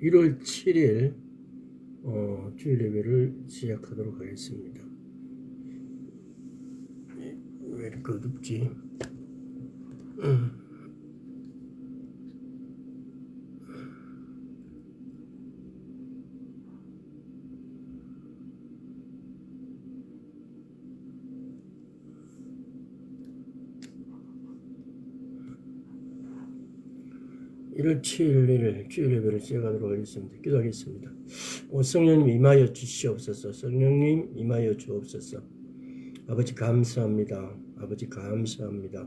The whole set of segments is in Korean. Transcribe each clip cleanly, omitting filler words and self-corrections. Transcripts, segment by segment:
1월 7일 주일 예배를 시작하도록 하겠습니다. 왜 이렇게 어둡지? 1월 7일 주일 예배를 시작하도록 하겠습니다. 기도하겠습니다. 성령님 임하여 주시옵소서. 성령님 임하여 주옵소서. 아버지 감사합니다. 아버지 감사합니다.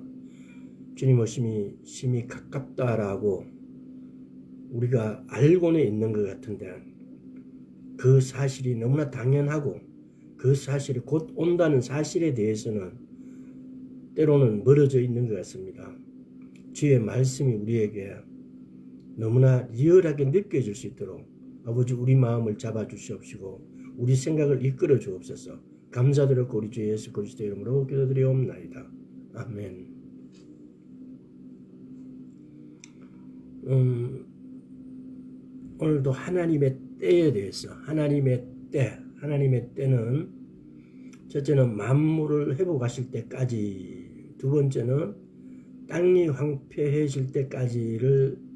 주님 오심이 심히 가깝다라고 우리가 알고는 있는 것 같은데 그 사실이 너무나 당연하고 그 사실이 곧 온다는 사실에 대해서는 때로는 멀어져 있는 것 같습니다. 주의 말씀이 우리에게 너무나 리얼하게 느껴질 수 있도록 아버지 우리 마음을 잡아주시옵시고 우리 생각을 이끌어 주옵소서. 감사드렸고 우리 주 예수 그리스도 이름으로 기도드리옵나이다. 아멘. 오늘도 하나님의 때에 대해서 하나님의 때는 첫째는 만물을 회복하실 때까지, 두 번째는 땅이 황폐해질 때까지를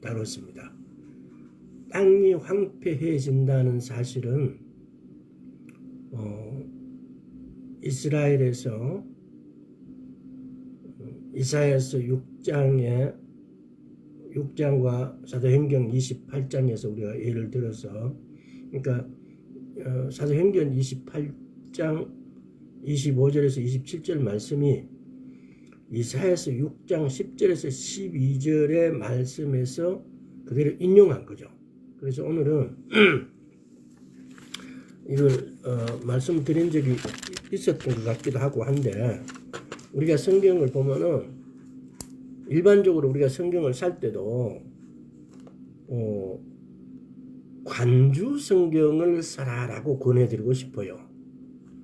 다뤘습니다. 땅이 황폐해진다는 사실은 이스라엘에서 이사야서 6장과 사도행전 28장에서 우리가 예를 들어서, 그러니까 사도행전 28장 25절에서 27절 말씀이 이사야서 6장 10절에서 12절의 말씀에서 그대로 인용한 거죠. 그래서 오늘은 이걸 말씀드린 적이 있었던 것 같기도 하고 한데, 우리가 성경을 보면은 일반적으로 우리가 성경을 살 때도 관주 성경을 사라라고 권해드리고 싶어요.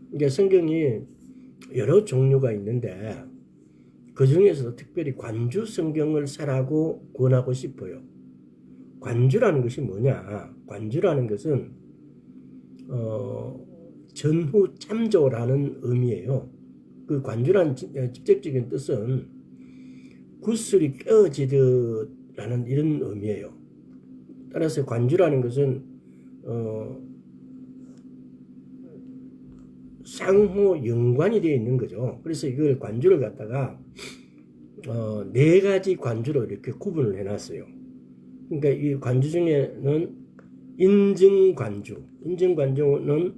그러니까 성경이 여러 종류가 있는데 그 중에서도 특별히 관주 성경을 사라고 권하고 싶어요. 관주라는 것이 뭐냐? 관주라는 것은 전후 참조라는 의미예요. 그 관주라는 직접적인 뜻은 구슬이 껴지듯라는 이런 의미예요. 따라서 관주라는 것은 상호 연관이 되어 있는 거죠. 그래서 이걸 관주를 갖다가 네 가지 관주로 이렇게 구분을 해놨어요. 그러니까 이 관주 중에는 인증관주는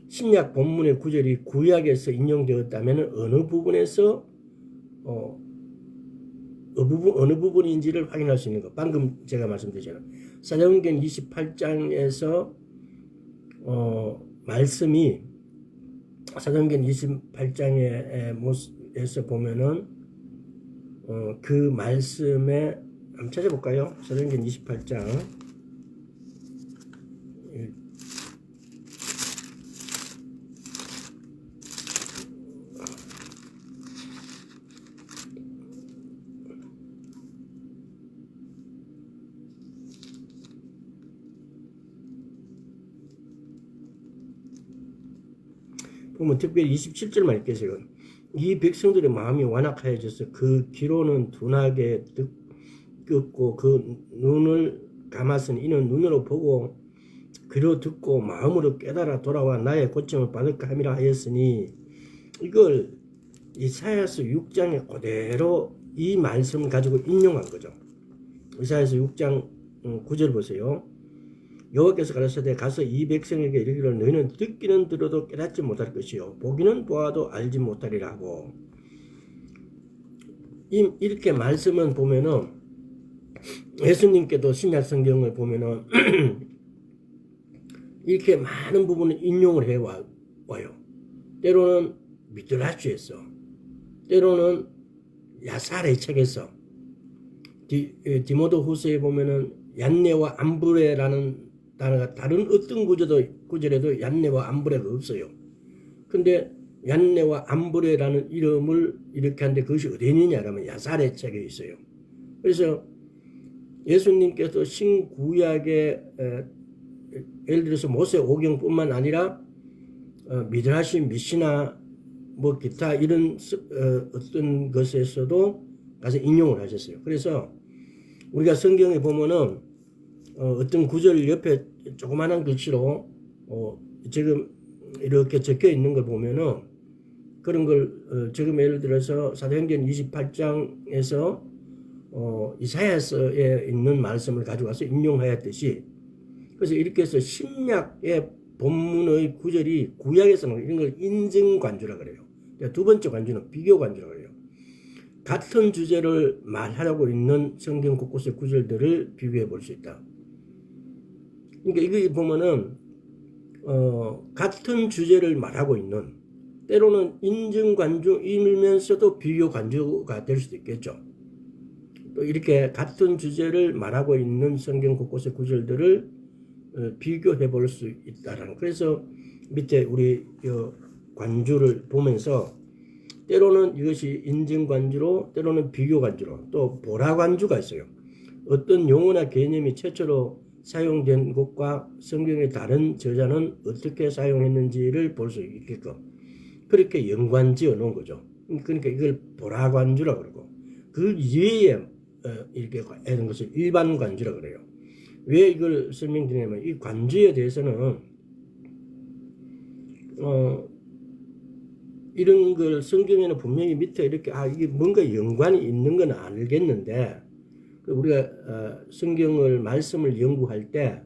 신약 본문의 구절이 구약에서 인용되었다면 어느 부분에서 어느 부분인지를 확인할 수 있는 것. 방금 제가 말씀드렸잖아요. 사도행전 28장에서 말씀이 사도행전 28장에서 보면은 그 말씀에 한번 찾아볼까요? 사도행전 28장 보면 특별히 27절만 읽겠어요. 이 백성들의 마음이 완악하여져서 그 귀로는 둔하게 듣고 그 눈을 감았으니 이는 눈으로 보고 귀로 듣고 마음으로 깨달아 돌아와 나의 고침을 받을까 함이라 하였으니, 이걸 이사야서 6장에 그대로 이 말씀을 가지고 인용한 거죠. 이사야서 6장 9절 보세요. 여호와께서 가라사대 가서 이 백성에게 이르기를 너희는 듣기는 들어도 깨닫지 못할 것이요 보기는 보아도 알지 못하리라 하고, 이렇게 말씀은 보면은 예수님께도 신약 성경을 보면은 이렇게 많은 부분을 인용을 해와요. 때로는 미드라슈에서, 때로는 야살의 책에서, 디모데 후서에 보면은 얀네와 암브레라는 단어가 다른 어떤 구절에도 얀네와 암브레가 없어요. 근데 얀네와 암브레라는 이름을 이렇게 하는데 그것이 어디 있느냐라면 야살의 책에 있어요. 그래서 예수님께서 신구약의 예를 들어서 모세 오경뿐만 아니라 미드라시 미시나 뭐 기타 이런 어떤 것에서도 가서 인용을 하셨어요. 그래서 우리가 성경에 보면은 어떤 구절 옆에 조그마한 글씨로 지금 이렇게 적혀 있는 걸 보면은 그런 걸 지금 예를 들어서 사도행전 28장에서 이사야서에 있는 말씀을 가져와서 인용하였듯이, 그래서 이렇게 해서 신약의 본문의 구절이 구약에서는 이런 걸 인증관주라 그래요. 두 번째 관주는 비교관주라 그래요. 같은 주제를 말하고 있는 성경 곳곳의 구절들을 비교해 볼 수 있다. 그러니까 이거 보면은 같은 주제를 말하고 있는, 때로는 인증관주이면서도 비교관주가 될 수도 있겠죠. 또 이렇게 같은 주제를 말하고 있는 성경 곳곳의 구절들을 비교해 볼 수 있다라는. 그래서 밑에 우리 관주를 보면서 때로는 이것이 인증관주로, 때로는 비교관주로, 또 보라관주가 있어요. 어떤 용어나 개념이 최초로 사용된 것과 성경의 다른 저자는 어떻게 사용했는지를 볼 수 있게끔 그렇게 연관지어 놓은 거죠. 그러니까 이걸 보라관주라고 그러고, 그 이외에 이렇게 하는 것을 일반관주라고 그래요. 왜 이걸 설명드리냐면, 이 관주에 대해서는 이런 걸 성경에는 분명히 밑에 이렇게 이게 뭔가 연관이 있는 건 알겠는데, 우리가 성경을 말씀을 연구할 때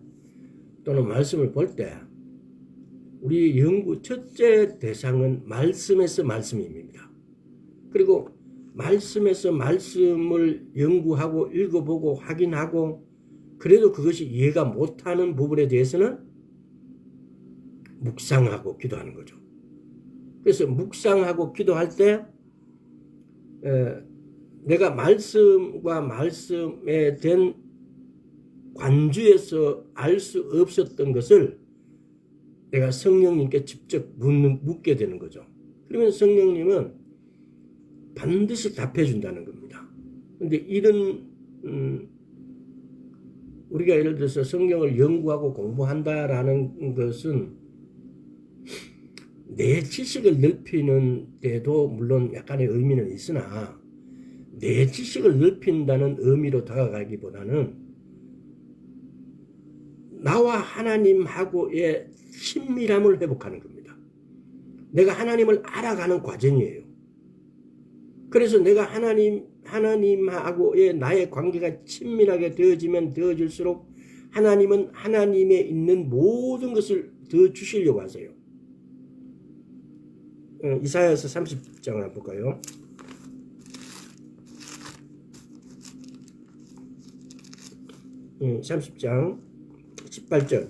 또는 말씀을 볼 때 우리 연구 첫째 대상은 말씀에서 말씀입니다. 그리고 말씀에서 말씀을 연구하고 읽어보고 확인하고 그래도 그것이 이해가 못하는 부분에 대해서는 묵상하고 기도하는 거죠. 그래서 묵상하고 기도할 때 내가 말씀과 말씀에 된 관주에서 알 수 없었던 것을 내가 성령님께 직접 묻게 되는 거죠. 그러면 성령님은 반드시 답해 준다는 겁니다. 근데 이런 우리가 예를 들어서 성경을 연구하고 공부한다라는 것은 내 지식을 넓히는 데도 물론 약간의 의미는 있으나, 내 지식을 넓힌다는 의미로 다가가기보다는 나와 하나님하고의 친밀함을 회복하는 겁니다. 내가 하나님을 알아가는 과정이에요. 그래서 내가 하나님하고의 나의 관계가 친밀하게 되어지면 되어질수록 하나님은 하나님에 있는 모든 것을 더 주시려고 하세요. 이사야서 30장을 한번 볼까요? 예, 30장 18절.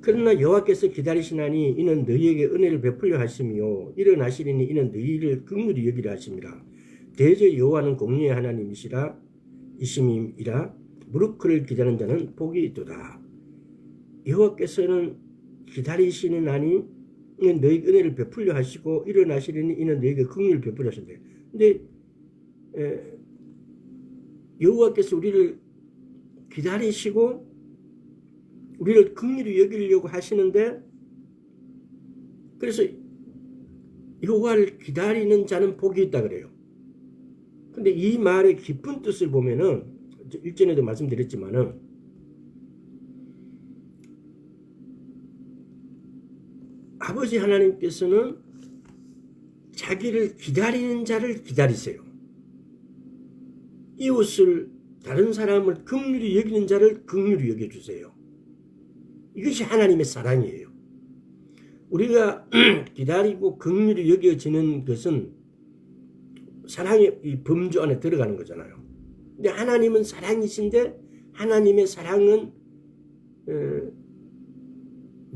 그러나 여호와께서 기다리시나니 이는 너희에게 은혜를 베풀려 하시며 일어나시리니 이는 너희를 긍휼히 여기려 하심이라. 대저 여호와는 공의의 하나님이시라 이심이라. 무릎 꿇을 기다리는 자는 복이 있도다. 여호와께서는 기다리시나니 이는 너희에게 은혜를 베풀려 하시고 일어나시리니 이는 너희에게 긍휼을 베풀려 하신다. 근데 여호와께서 우리를 기다리시고 우리를 긍휼히 여기려고 하시는데, 그래서 여호와를 기다리는 자는 복이 있다 그래요. 근데 이 말의 깊은 뜻을 보면은 일전에도 말씀드렸지만은 아버지 하나님께서는 자기를 기다리는 자를 기다리세요. 이웃을, 다른 사람을 긍휼히 여기는 자를 긍휼히 여겨주세요. 이것이 하나님의 사랑이에요. 우리가 기다리고 긍휼히 여겨지는 것은 사랑의 이 범주 안에 들어가는 거잖아요. 근데 하나님은 사랑이신데 하나님의 사랑은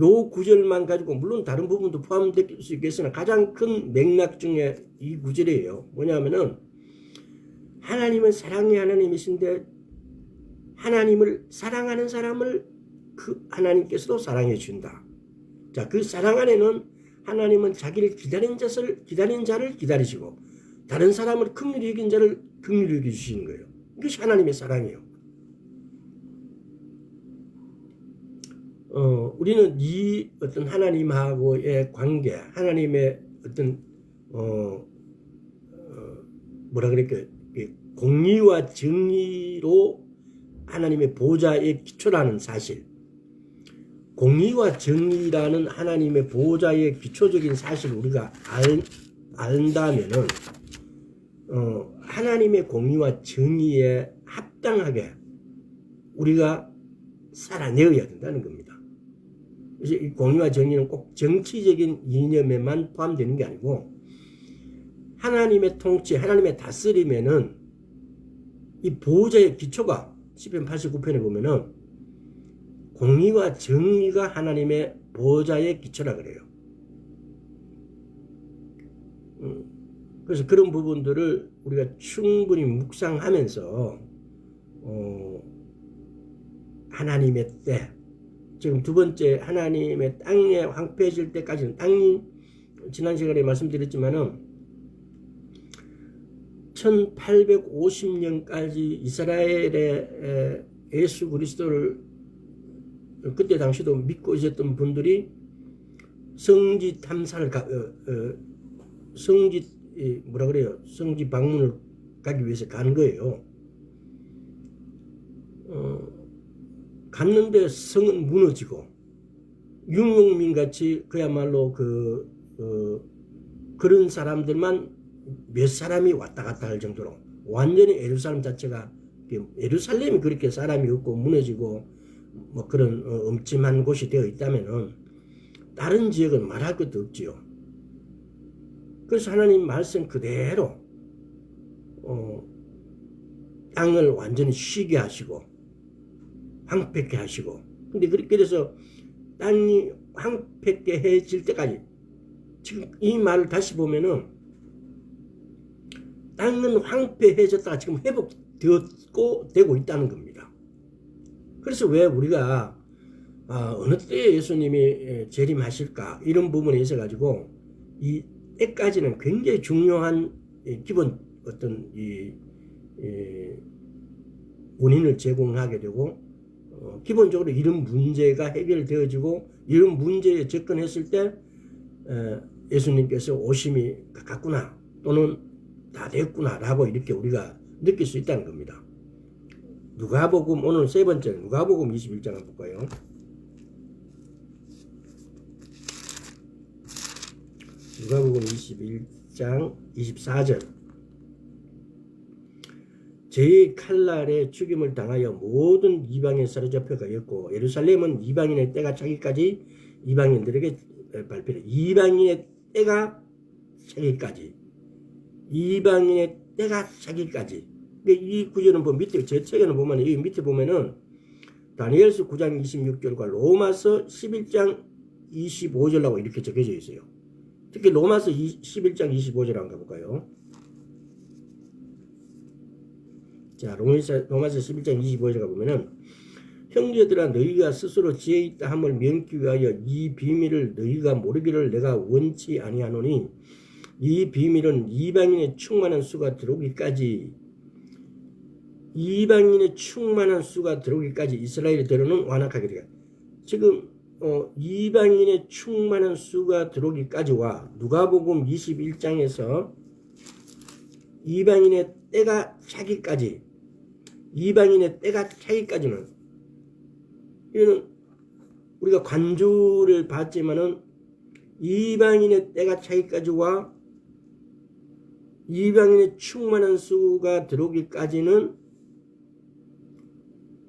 요 구절만 가지고, 물론 다른 부분도 포함될 수 있겠으나 가장 큰 맥락 중에 이 구절이에요. 뭐냐면은 하나님은 사랑의 하나님이신데 하나님을 사랑하는 사람을 그 하나님께서도 사랑해 주신다. 자, 그 사랑 안에는 하나님은 자기를 기다린 자를 기다리시고 다른 사람을 긍휼히 여긴 자를 긍휼히 여겨 주시는 거예요. 이것이 하나님의 사랑이에요. 우리는 이 어떤 하나님하고의 관계, 하나님의 어떤 뭐라 그럴까, 공의와 정의로 하나님의 보좌의 기초라는 사실, 공의와 정의라는 하나님의 보좌의 기초적인 사실을 우리가 안다면은 하나님의 공의와 정의에 합당하게 우리가 살아내어야 된다는 겁니다. 그래서 이 공의와 정의는 꼭 정치적인 이념에만 포함되는 게 아니고 하나님의 통치, 하나님의 다스림에는 이 보호자의 기초가 시편 89편에 보면은 공의와 정의가 하나님의 보호자의 기초라 그래요. 그래서 그런 부분들을 우리가 충분히 묵상하면서 하나님의 때, 지금 두 번째 하나님의 땅에 황폐해질 때까지는, 땅이 지난 시간에 말씀드렸지만은 1850년까지 이스라엘의 예수 그리스도를 그때 당시도 믿고 있었던 분들이 성지 탐사를 성지 뭐라 그래요? 성지 방문을 가기 위해서 간 거예요. 갔는데 성은 무너지고 융용민 같이 그야말로 그런 사람들만 몇 사람이 왔다 갔다 할 정도로 완전히 예루살렘 자체가, 예루살렘이 그렇게 사람이 없고 무너지고 뭐 그런 음침한 곳이 되어 있다면은 다른 지역은 말할 것도 없지요. 그래서 하나님 말씀 그대로 땅을 완전히 쉬게 하시고 황폐케 하시고, 근데 그래서 땅이 황폐케해질 때까지, 지금 이 말을 다시 보면은 땅은 황폐해졌다가 지금 회복되고 있다는 겁니다. 그래서 왜 우리가 어느 때에 예수님이 재림하실까 이런 부분에 있어 가지고 이 때까지는 굉장히 중요한 기본 어떤 원인을 제공하게 되고, 기본적으로 이런 문제가 해결되어지고 이런 문제에 접근했을 때 예수님께서 오심이 가깝구나 또는 다 됐구나 라고 이렇게 우리가 느낄 수 있다는 겁니다. 누가복음, 오늘 세 번째 누가복음 21장 한번 볼까요? 누가복음 21장 24절. 제 칼날에 죽임을 당하여 모든 이방인 사로잡혀 가였고 예루살렘은 이방인의 때가 차기까지 이방인들에게 발표해. 이방인의 때가 차기까지, 이방인의 때가 차기까지. 이 구절은 밑에 제 책에는 보면, 이 밑에 보면은 다니엘서 9장 26절과 로마서 11장 25절라고 이렇게 적혀져 있어요. 특히 로마서 11장 25절 한번 가볼까요? 자, 로마서 11장 25절 가보면은, 형제들아 너희가 스스로 지혜 있다 함을 면기 위하여 이 비밀을 너희가 모르기를 내가 원치 아니하노니, 이 비밀은 이방인의 충만한 수가 들어오기까지, 이방인의 충만한 수가 들어오기까지 이스라엘이 들어는 완악하게 되겠다. 지금 이방인의 충만한 수가 들어오기까지와 누가복음 21장에서 이방인의 때가 차기까지, 이방인의 때가 차기까지는, 이거는 우리가 관주를 봤지만은 이방인의 때가 차기까지와 이방인의 충만한 수가 들어오기까지는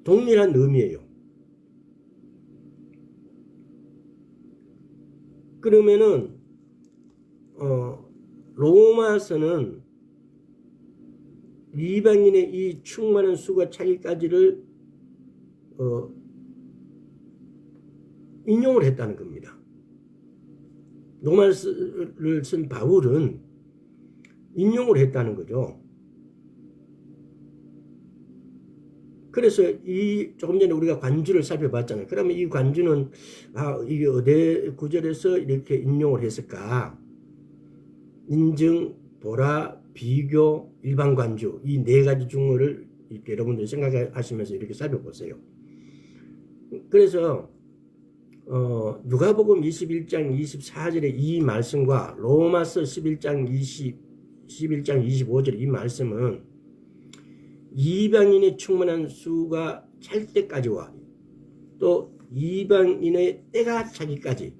동일한 의미예요. 그러면은 로마서는 이방인의 이 충만한 수가 차기까지를 인용을 했다는 겁니다. 로마서를 쓴 바울은 인용을 했다는 거죠. 그래서 조금 전에 우리가 관주를 살펴봤잖아요. 그러면 이 관주는 이게 어디 구절에서 이렇게 인용을 했을까? 인증, 보라, 비교, 일반 관주, 이 네 가지 중을 이렇게 여러분들이 생각하시면서 이렇게 살펴보세요. 그래서 누가복음 21장 24절의 이 말씀과 로마서 11장 25절의 이 말씀은 이방인의 충만한 수가 찰 때까지와 또 이방인의 때가 차기까지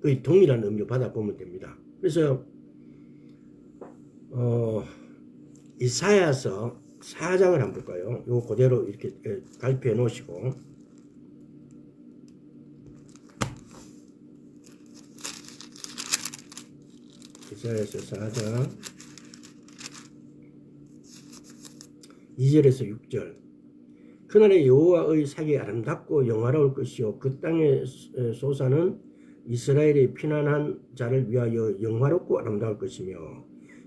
거의 동일한 의미로 받아보면 됩니다. 그래서 이사야서 4장을 한번 볼까요? 이거 그대로 이렇게 발표해 놓으시고 이사야서 4장 2절에서 6절 그날의 여호와의 사기 아름답고 영화로울 것이요 그 땅의 소사는 이스라엘이 피난한 자를 위하여 영화롭고 아름다울 것이며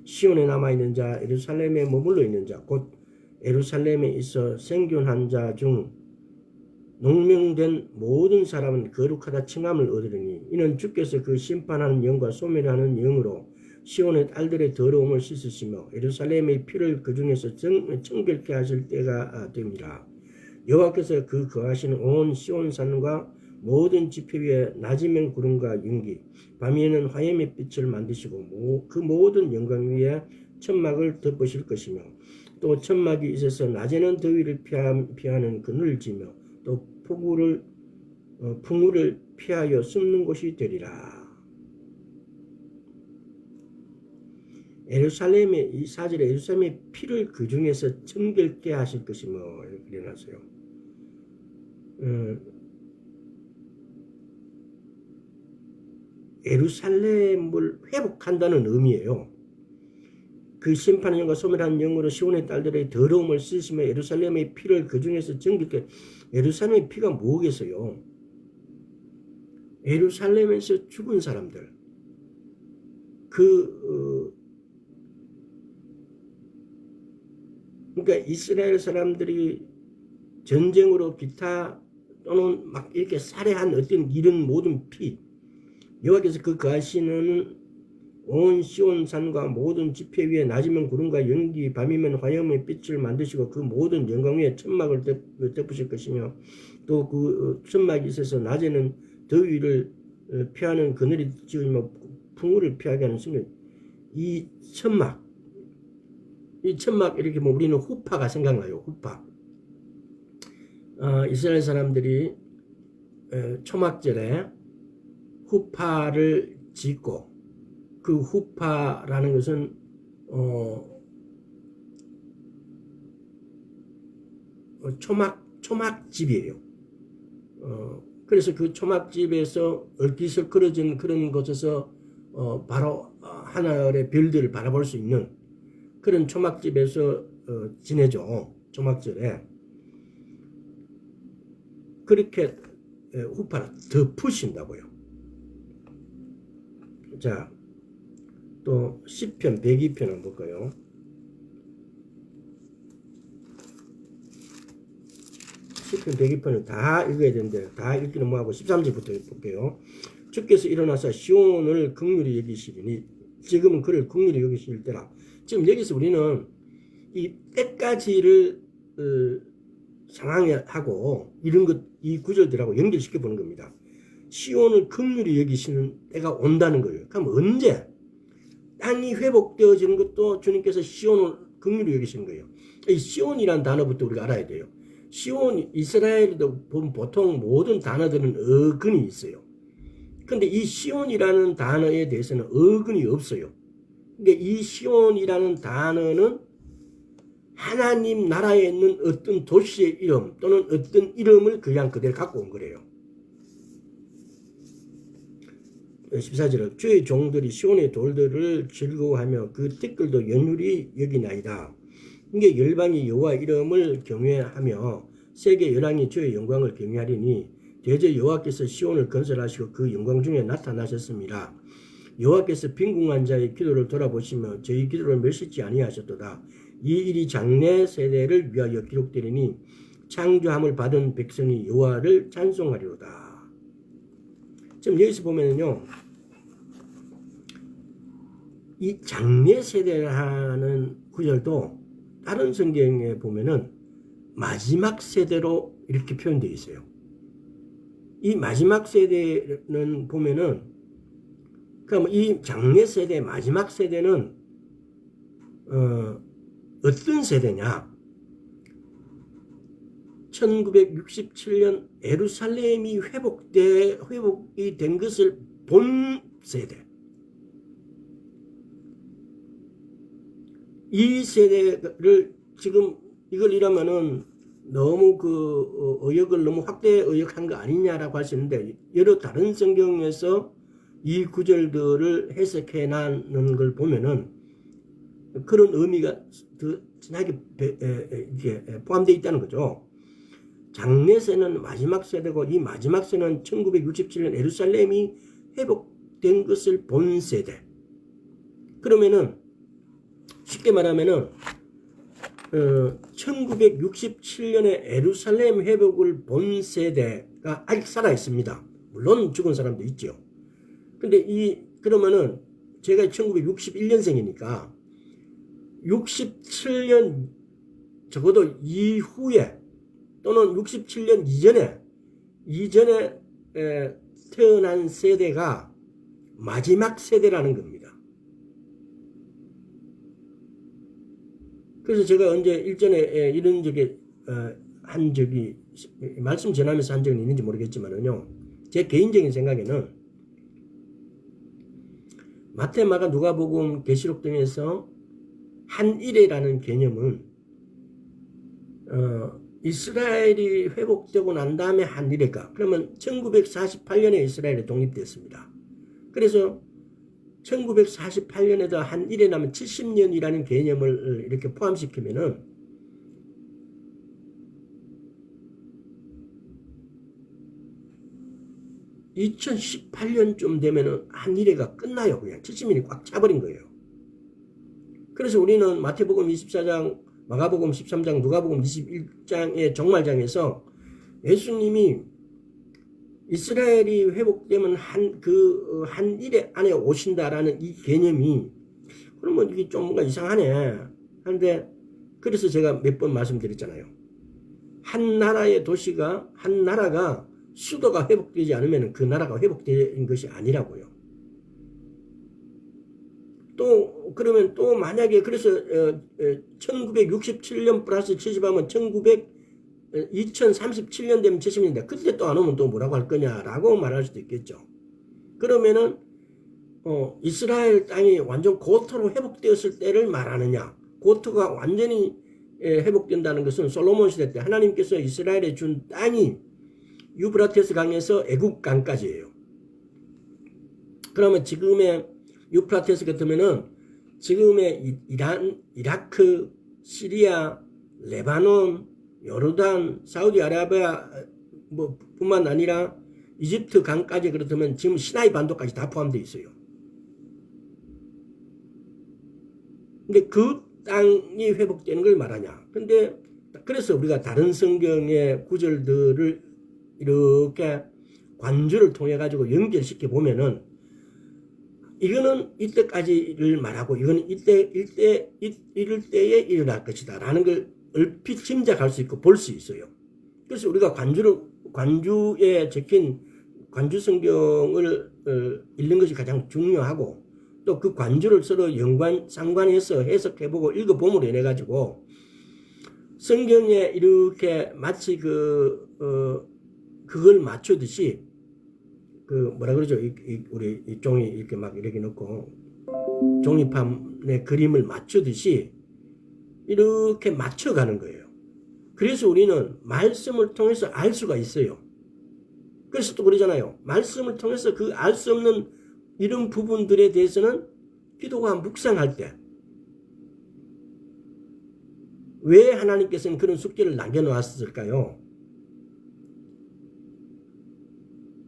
시온에 남아있는 자 예루살렘에 머물러 있는 자 곧 예루살렘에 있어 생존한 자 중 농명된 모든 사람은 거룩하다 칭함을 얻으리니 이는 주께서 그 심판하는 영과 소멸하는 영으로 시온의 딸들의 더러움을 씻으시며 예루살렘의 피를 그 중에서 정결케 하실 때가 됩니다. 여호와께서 그 거하시는 온 시온산과 모든 지표 위에 낮이면 구름과 윤기 밤에는 화염의 빛을 만드시고 그 모든 영광 위에 천막을 덮으실 것이며 또 천막이 있어서 낮에는 더위를 피하는 그늘을 지며 또 풍우를 피하여 숨는 곳이 되리라. 예루살렘의 이 4절에 예루살렘의 피를 그 중에서 정결케 하실 것이며 이렇게 일어났어요. 예루살렘을 회복한다는 의미예요. 그 심판의 영과 소멸하는 영으로 시온의 딸들의 더러움을 씻으시며 예루살렘의 피를 그 중에서 정결케. 예루살렘의 피가 뭐겠어요? 예루살렘에서 죽은 사람들 그러니까 이스라엘 사람들이 전쟁으로 기타 또는 막 이렇게 살해한 어떤 이런 모든 피 여호와께서 그 거하시는 온 시온산과 모든 지표 위에 낮이면 구름과 연기 밤이면 화염의 빛을 만드시고 그 모든 영광 위에 천막을 덮으실 것이며 또 그 천막이 있어서 낮에는 더위를 피하는 그늘이 지으며 풍우를 피하게 하는 성경 이 천막 이렇게 뭐 우리는 후파가 생각나요. 후파. 이스라엘 사람들이 초막절에 후파를 짓고 그 후파라는 것은 초막집이에요. 그래서 그 초막집에서 얼기설거려진 그런 곳에서 바로 하늘의 별들을 바라볼 수 있는 그런 초막집에서 지내죠. 초막절에. 그렇게 후파를 덮으신다고요. 자, 또 시편 102편 한번 볼까요? 시편 102편을 다 읽어야 되는데 다 읽기는 뭐하고 13절부터 볼게요. 주께서 일어나서 시온을 긍휼히 여기시리니 지금은 그를 긍휼히 여기실 때라. 지금 여기서 우리는 이 때까지를 상황하고 이런 것, 이 구절들하고 연결시켜 보는 겁니다. 시온을 긍휼히 여기시는 때가 온다는 거예요. 그럼 언제? 땅이 회복되어지는 것도 주님께서 시온을 긍휼히 여기시는 거예요. 이 시온이라는 단어부터 우리가 알아야 돼요. 시온, 이스라엘에도 보면 보통 모든 단어들은 어근이 있어요. 근데 이 시온이라는 단어에 대해서는 어근이 없어요. 근데 이 시온이라는 단어는 하나님 나라에 있는 어떤 도시의 이름 또는 어떤 이름을 그냥 그대로 갖고 온 거래요. 14절은 주의 종들이 시온의 돌들을 즐거워하며 그 티끌도 연율이 여기나이다. 이게 열방이 여호와 이름을 경외하며 세계 열왕이 주의 영광을 경외하리니 대저 여호와께서 시온을 건설하시고 그 영광 중에 나타나셨습니다. 여호와께서 빈궁한 자의 기도를 돌아보시며 저희 기도를 멸시치 아니하셨도다. 이 일이 장래 세대를 위하여 기록되리니 창조함을 받은 백성이 여호와를 찬송하리로다. 지금 여기서 보면은요, 이 장래 세대라는 구절도 다른 성경에 보면은 마지막 세대로 이렇게 표현되어 있어요. 이 마지막 세대는 보면은, 그럼 이 장래 세대, 마지막 세대는 어떤 세대냐? 1967년 예루살렘이 회복이 된 것을 본 세대. 이 세대를 지금 이걸 이러면은 너무 의역을 너무 확대 의역한 거 아니냐라고 할 수 있는데, 여러 다른 성경에서 이 구절들을 해석해 나는 걸 보면은 그런 의미가 더 진하게 포함되어 있다는 거죠. 장래 세는 마지막 세대고, 이 마지막 세는 1967년 예루살렘이 회복된 것을 본 세대. 그러면은 쉽게 말하면은 1967년에 예루살렘 회복을 본 세대가 아직 살아 있습니다. 물론 죽은 사람도 있죠. 근데 그러면은 제가 1961년생이니까 67년 적어도 이후에 또는 67년 이전에 태어난 세대가 마지막 세대라는 겁니다. 그래서 제가 언제 일전에 이런 적이 한 적이 말씀 전하면서 한 적은 있는지 모르겠지만은요, 제 개인적인 생각에는 마태, 마가, 누가복음, 계시록 등에서 한일회라는 개념은 이스라엘이 회복되고 난 다음에 한일회가, 그러면 1948년에 이스라엘이 독립됐습니다. 그래서 1948년에도 한일회라면 70년이라는 개념을 이렇게 포함시키면은 2018년쯤 되면은 한일회가 끝나요. 그냥 70년이 꽉 차버린 거예요. 그래서 우리는 마태복음 24장, 마가복음 13장, 누가복음 21장의 종말장에서 예수님이 이스라엘이 회복되면 한일회 안에 오신다라는 이 개념이, 그러면 이게 좀 뭔가 이상하네. 하는데, 그래서 제가 몇 번 말씀드렸잖아요. 한 나라가 수도가 회복되지 않으면 그 나라가 회복된 것이 아니라고요. 그러면 또 만약에, 그래서 1967년 플러스 70하면 2037년 되면 70년인데, 그때 또 안 오면 또 뭐라고 할 거냐라고 말할 수도 있겠죠. 그러면은 이스라엘 땅이 완전 고토로 회복되었을 때를 말하느냐? 고토가 완전히 회복된다는 것은 솔로몬 시대 때 하나님께서 이스라엘에 준 땅이 유브라테스 강에서 애굽 강까지예요. 그러면 지금의 유프라테스 같으면은 지금의 이란, 이라크, 시리아, 레바논, 요르단, 사우디아라비아 뿐만 아니라 이집트 강까지, 그렇다면 지금 시나이 반도까지 다 포함되어 있어요. 근데 그 땅이 회복되는 걸 말하냐? 근데 그래서 우리가 다른 성경의 구절들을 이렇게 관주를 통해 가지고 연결시켜 보면은 이거는 이때까지를 말하고 이거는 이럴 때에 일어날 것이다 라는 걸 얼핏 짐작할 수 있고 볼 수 있어요. 그래서 우리가 관주에 적힌 관주 성경을 읽는 것이 가장 중요하고, 또 그 관주를 서로 상관해서 해석해보고 읽어봄으로 인해 가지고 성경에 이렇게 마치 그걸 맞추듯이 뭐라 그러죠? 우리 이 종이 이렇게 막 이렇게 넣고 종이판에 그림을 맞추듯이 이렇게 맞춰가는 거예요. 그래서 우리는 말씀을 통해서 알 수가 있어요. 그래서 또 그러잖아요. 말씀을 통해서 그 알 수 없는 이런 부분들에 대해서는 기도가 묵상할 때 왜 하나님께서는 그런 숙제를 남겨놓았을까요?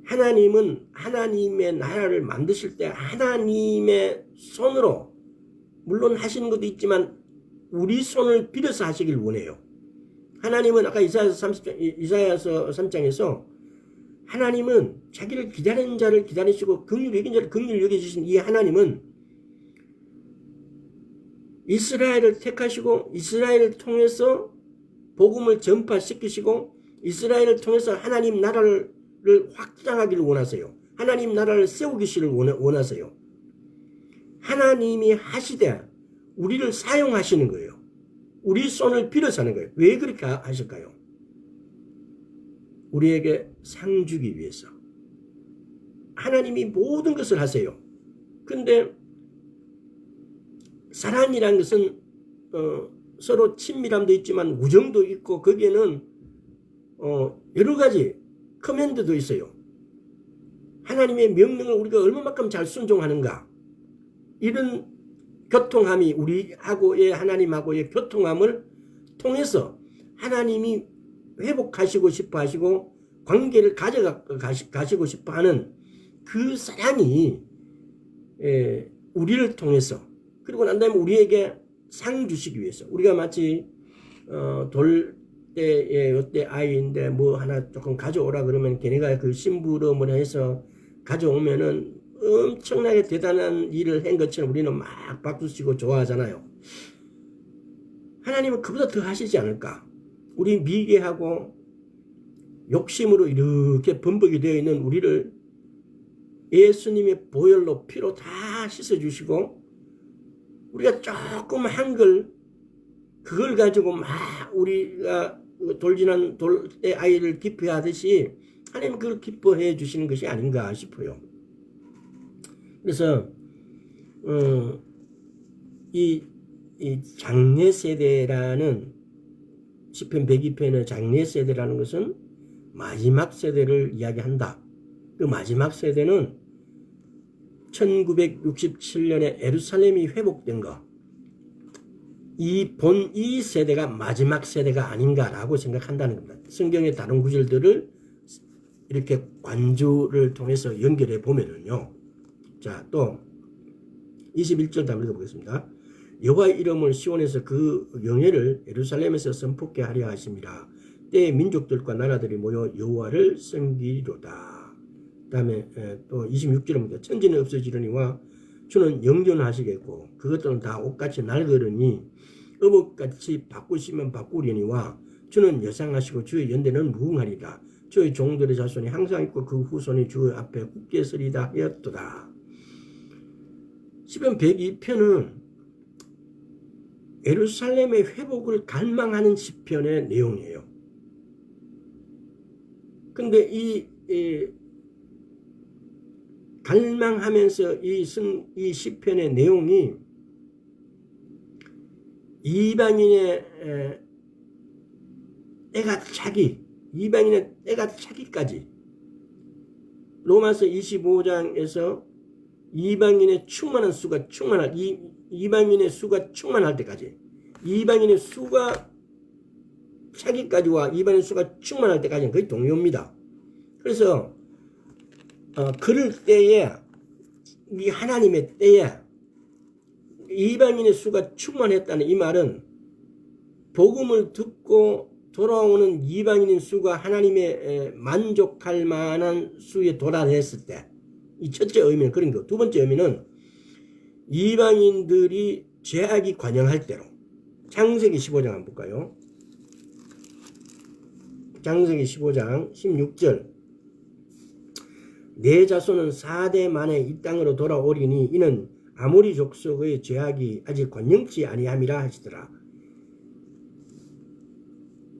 하나님은 하나님의 나라를 만드실 때 하나님의 손으로, 물론 하시는 것도 있지만 우리 손을 빌어서 하시길 원해요. 하나님은 아까 이사야서 3장에서 하나님은 자기를 기다리는 자를 기다리시고 긍휼히 여긴 자를 긍휼히 여겨주신 이 하나님은 이스라엘을 택하시고 이스라엘을 통해서 복음을 전파시키시고 이스라엘을 통해서 하나님 나라를 확장하기를 원하세요. 하나님 나라를 세우기를 원하세요. 하나님이 하시되 우리를 사용하시는 거예요. 우리 손을 빌어서 하는 거예요. 왜 그렇게 하실까요? 우리에게 상 주기 위해서. 하나님이 모든 것을 하세요. 근데 사랑이라는 것은 서로 친밀함도 있지만 우정도 있고 거기에는 여러 가지 커맨드도 있어요. 하나님의 명령을 우리가 얼마만큼 잘 순종하는가, 이런 교통함이 우리하고의 하나님하고의 교통함을 통해서 하나님이 회복하시고 싶어 하시고 관계를 가지고 싶어 하는 그 사랑이 우리를 통해서, 그리고 난 다음에 우리에게 상 주시기 위해서, 우리가 마치 돌대의 요때 아이인데 뭐 하나 조금 가져오라 그러면 걔네가 그 심부름을 해서 가져오면은 엄청나게 대단한 일을 한 것처럼 우리는 막 박수치고 좋아하잖아요. 하나님은 그보다 더 하시지 않을까? 우리 미개하고 욕심으로 이렇게 범벅이 되어 있는 우리를 예수님의 보혈로 피로 다 씻어주시고, 우리가 조금 한 걸, 그걸 가지고 막 우리가 돌지난 돌대 아이를 기뻐하듯이 하나님은 그걸 기뻐해 주시는 것이 아닌가 싶어요. 그래서 이 장래 세대라는 시편 102편의 장래 세대라는 것은 마지막 세대를 이야기한다. 그 마지막 세대는 1967년에 예루살렘이 회복된 거, 이 세대가 마지막 세대가 아닌가라고 생각한다는 겁니다. 성경의 다른 구절들을 이렇게 관주를 통해서 연결해 보면은요. 자, 또 21절 다 읽어보겠습니다. 여호와의 이름을 시온에서 그 영예를 예루살렘에서 선포케 하려 하심이라. 때의 민족들과 나라들이 모여 여호와를 섬기리로다. 그 다음에 또 26절입니다. 천지는 없어지려니와 주는 영존하시겠고 그것들은 다 옷같이 낡으려니 어복같이 바꾸시면 바꾸려니와 주는 여상하시고 주의 연대는 무궁하리라. 주의 종들의 자손이 항상 있고 그 후손이 주 앞에 굳게 서리다 하였도다. 시편 102편은 예루살렘의 회복을 갈망하는 시편의 내용이에요. 근데 이 갈망하면서 이 시편의 내용이 이방인의 때가 차기까지, 로마서 25장에서 이방인의 충만한 수가 이방인의 수가 충만할 때까지, 이방인의 수가 차기까지와 이방인의 수가 충만할 때까지는 거의 동요입니다. 그래서 그럴 때에, 이 하나님의 때에 이방인의 수가 충만했다는 이 말은 복음을 듣고 돌아오는 이방인의 수가 하나님의 만족할 만한 수에 도달했을 때, 이 첫째 의미는 그런 거. 두 번째 의미는 이방인들이 죄악이 관영할 때로. 창세기 15장 한번 볼까요? 창세기 15장 16절. 내 자손은 4대 만에 이 땅으로 돌아오리니 이는 아모리 족속의 죄악이 아직 관영치 아니함이라 하시더라.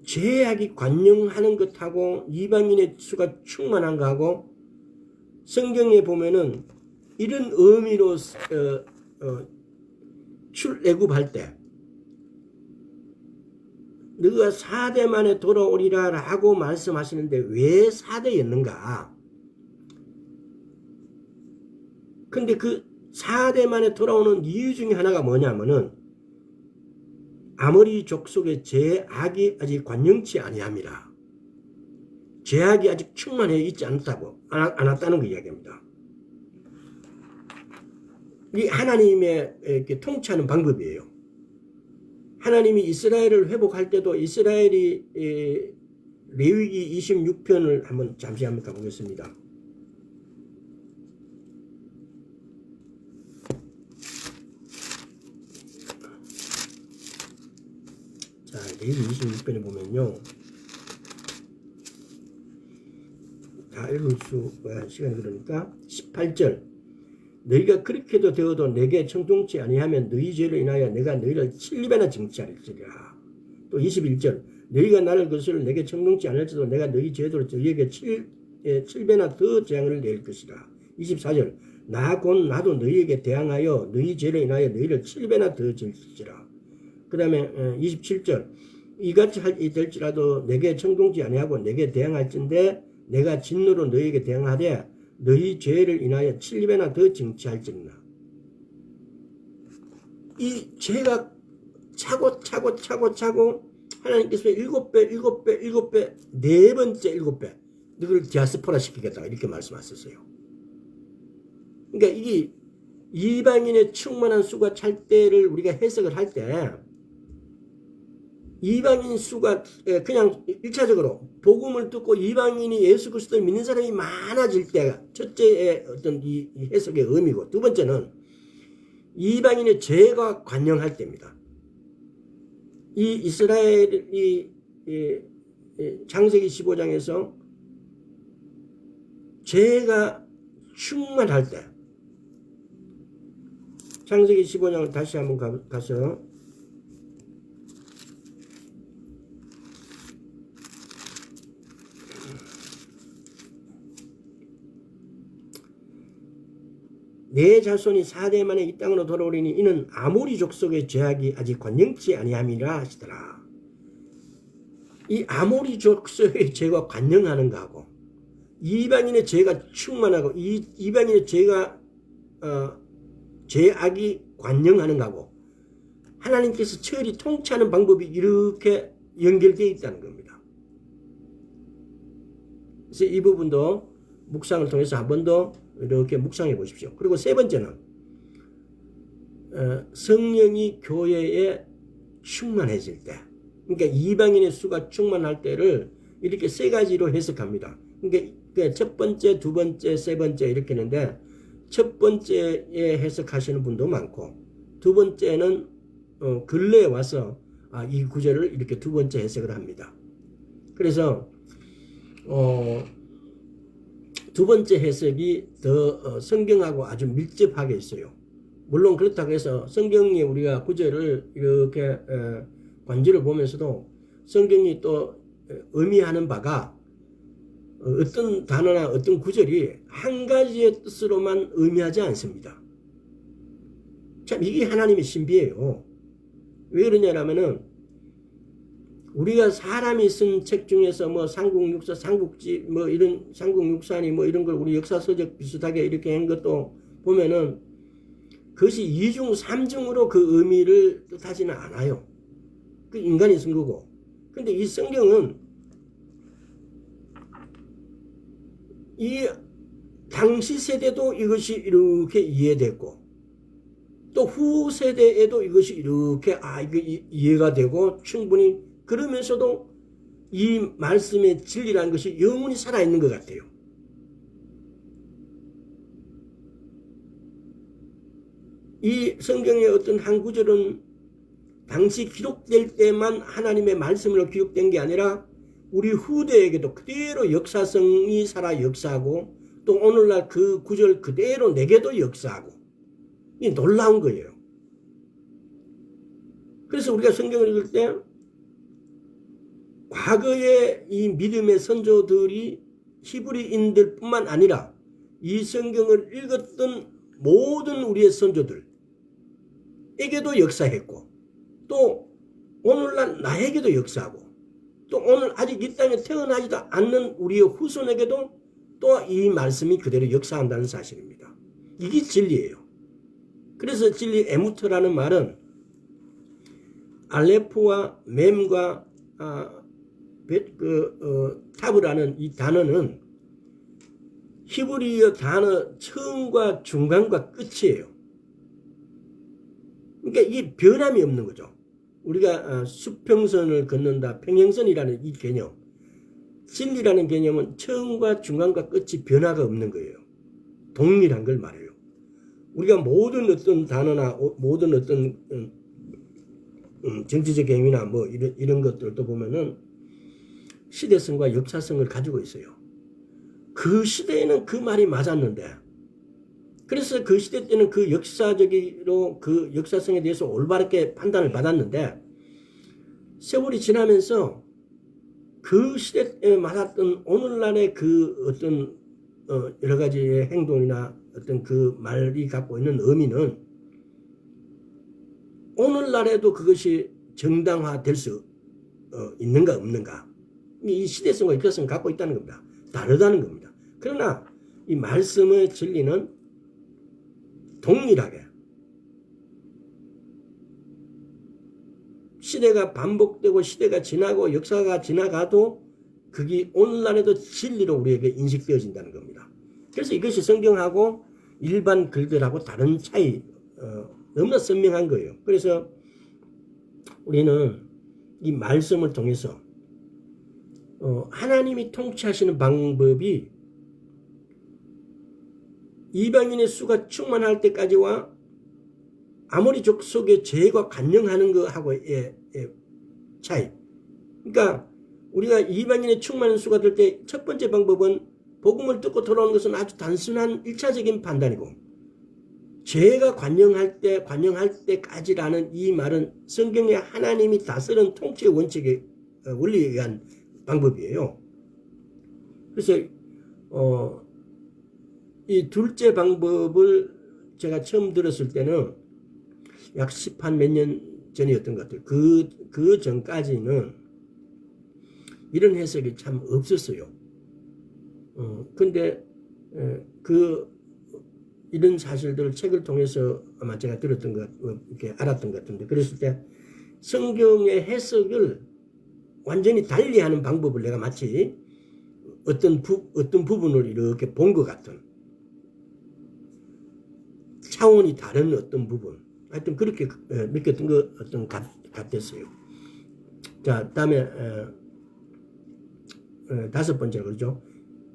죄악이 관영하는 것하고 이방인의 수가 충만한 것하고, 성경에 보면은 이런 의미로 출애굽할 때 너가 4대 만에 돌아오리라 하고 말씀하시는데 왜 4대였는가? 근데 그 4대 만에 돌아오는 이유 중에 하나가 뭐냐면은 아모리 족속의 죄악이 아직 관영치 아니함이라. 죄악이 아직 충만해 있지 않았다는 그 이야기입니다. 이 하나님의 이렇게 통치하는 방법이에요. 하나님이 이스라엘을 회복할 때도 이스라엘이 레위기 26편을 잠시 한번 가보겠습니다. 레위기 26편에 보면요. 다 읽을 수가 시간이 그러니까 18절 너희가 그렇게도 되어도 내게 청종치 아니하면 너희 죄로 인하여 내가 너희를 7배나 징치할지라. 또 21절 너희가 나를 것을 내게 청종치 않을지도 내가 너희 죄대로 너희에게 7배나 더 재앙을 낼 것이라. 24절 나 곧 나도 너희에게 대항하여 너희 죄로 인하여 너희를 7배나 더 질지라. 그 다음에 27절 이같이 될지라도 내게 청종치 아니하고 내게 대항할진대 내가 진노로 너희에게 대항하되 너희 죄를 인하여 7배나 더 징치할지니라. 이 죄가 차고 하나님께서 7배 네 번째 7배 너희를 디아스포라 시키겠다 이렇게 말씀하셨어요. 그러니까 이게 이방인의 충만한 수가 찰 때를 우리가 해석을 할 때 이방인 수가 그냥 1차적으로 복음을 듣고 이방인이 예수 그리스도를 믿는 사람이 많아질 때가 첫째의 어떤 이 해석의 의미고, 두 번째는 이방인의 죄가 관영할 때입니다. 이 이스라엘이 창세기 15장에서 죄가 충만할 때, 창세기 15장을 다시 한번 가서 내 자손이 4대 만에 이 땅으로 돌아오리니 이는 아모리 족속의 죄악이 아직 관영치 아니함이라 하시더라. 이 아모리 족속의 죄가 관영하는 거하고 이방인의 죄가 충만하고 이방인의 죄가 죄악이 관영하는 거하고 하나님께서 처리 통치하는 방법이 이렇게 연결되어 있다는 겁니다. 그래서 이 부분도 묵상을 통해서 한 번 더 이렇게 묵상해 보십시오. 그리고 세 번째는 성령이 교회에 충만해질 때, 그러니까 이방인의 수가 충만할 때를 이렇게 세 가지로 해석합니다. 그러니까 첫 번째, 두 번째, 세 번째 이렇게 했는데 첫 번째에 해석하시는 분도 많고 두 번째는 근래에 와서 이 구절을 이렇게 두 번째 해석을 합니다. 그래서 두 번째 해석이 더 성경하고 아주 밀접하게 있어요. 물론 그렇다고 해서 성경에 우리가 구절을 이렇게 관절을 보면서도 성경이 또 의미하는 바가 어떤 단어나 어떤 구절이 한 가지의 뜻으로만 의미하지 않습니다. 참 이게 하나님의 신비예요. 왜 그러냐면은 우리가 사람이 쓴 책 중에서 뭐 삼국육사, 삼국지 뭐 이런 삼국육사니 뭐 이런 걸 우리 역사서적 비슷하게 이렇게 한 것도 보면은 그것이 이중 삼중으로 그 의미를 뜻하지는 않아요. 그 인간이 쓴 거고. 근데 이 성경은 이 당시 세대도 이것이 이렇게 이해됐고 또 후 세대에도 이것이 이렇게 이게 이해가 되고 충분히 그러면서도 이 말씀의 진리라는 것이 영원히 살아있는 것 같아요. 이 성경의 어떤 한 구절은 당시 기록될 때만 하나님의 말씀으로 기록된 게 아니라 우리 후대에게도 그대로 역사성이 살아 역사하고 또 오늘날 그 구절 그대로 내게도 역사하고 이 놀라운 거예요. 그래서 우리가 성경을 읽을 때 과거의 이 믿음의 선조들이 히브리인들 뿐만 아니라 이 성경을 읽었던 모든 우리의 선조들에게도 역사했고 또 오늘날 나에게도 역사하고 또 오늘 아직 이 땅에 태어나지도 않는 우리의 후손에게도 또 이 말씀이 그대로 역사한다는 사실입니다. 이게 진리예요. 그래서 진리 에무트라는 말은 알레프와 mem과 타브라는 이 단어는 히브리어 단어 처음과 중간과 끝이에요. 그러니까 이게 변함이 없는 거죠. 우리가 수평선을 걷는다, 평행선이라는 이 개념, 진리라는 개념은 처음과 중간과 끝이 변화가 없는 거예요. 동일한 걸 말해요. 우리가 모든 어떤 단어나 모든 어떤 정치적 행위나 뭐 이런 것들도 보면은 시대성과 역사성을 가지고 있어요. 그 시대에는 그 말이 맞았는데, 그래서 그 시대 때는 그 역사적으로 그 역사성에 대해서 올바르게 판단을 받았는데, 세월이 지나면서 그 시대에 맞았던 오늘날의 그 어떤 여러 가지의 행동이나 어떤 그 말이 갖고 있는 의미는 오늘날에도 그것이 정당화될 수 있는가 없는가, 이 시대성과 역사성을 갖고 있다는 겁니다. 다르다는 겁니다. 그러나 이 말씀의 진리는 동일하게 시대가 반복되고 시대가 지나고 역사가 지나가도 그게 오늘날에도 진리로 우리에게 인식되어진다는 겁니다. 그래서 이것이 성경하고 일반 글들하고 다른 차이, 너무나 선명한 거예요. 그래서 우리는 이 말씀을 통해서 하나님이 통치하시는 방법이 이방인의 수가 충만할 때까지와 아모리 족속의 죄가 관영하는 것하고의 차이. 그러니까 우리가 이방인의 충만한 수가 될 때 첫 번째 방법은 복음을 듣고 돌아오는 것은 아주 단순한 1차적인 판단이고, 죄가 관영할 때까지라는 이 말은 성경에 하나님이 다스리는 통치의 원칙의 원리에 의한 방법이에요. 그래서 이 둘째 방법을 제가 처음 들었을 때는 약 10한 몇 년 전이었던 것 같아요. 그 전까지는 이런 해석이 참 없었어요. 근데 이런 사실들을 책을 통해서 아마 제가 들었던 것, 이렇게 알았던 것 같은데, 그랬을 때 성경의 해석을 완전히 달리하는 방법을 내가 마치 어떤 부분을 이렇게 본 것 같은, 차원이 다른 어떤 부분, 하여튼 그렇게 느꼈던 것 같았어요. 자, 다음에 다섯 번째로 그러죠.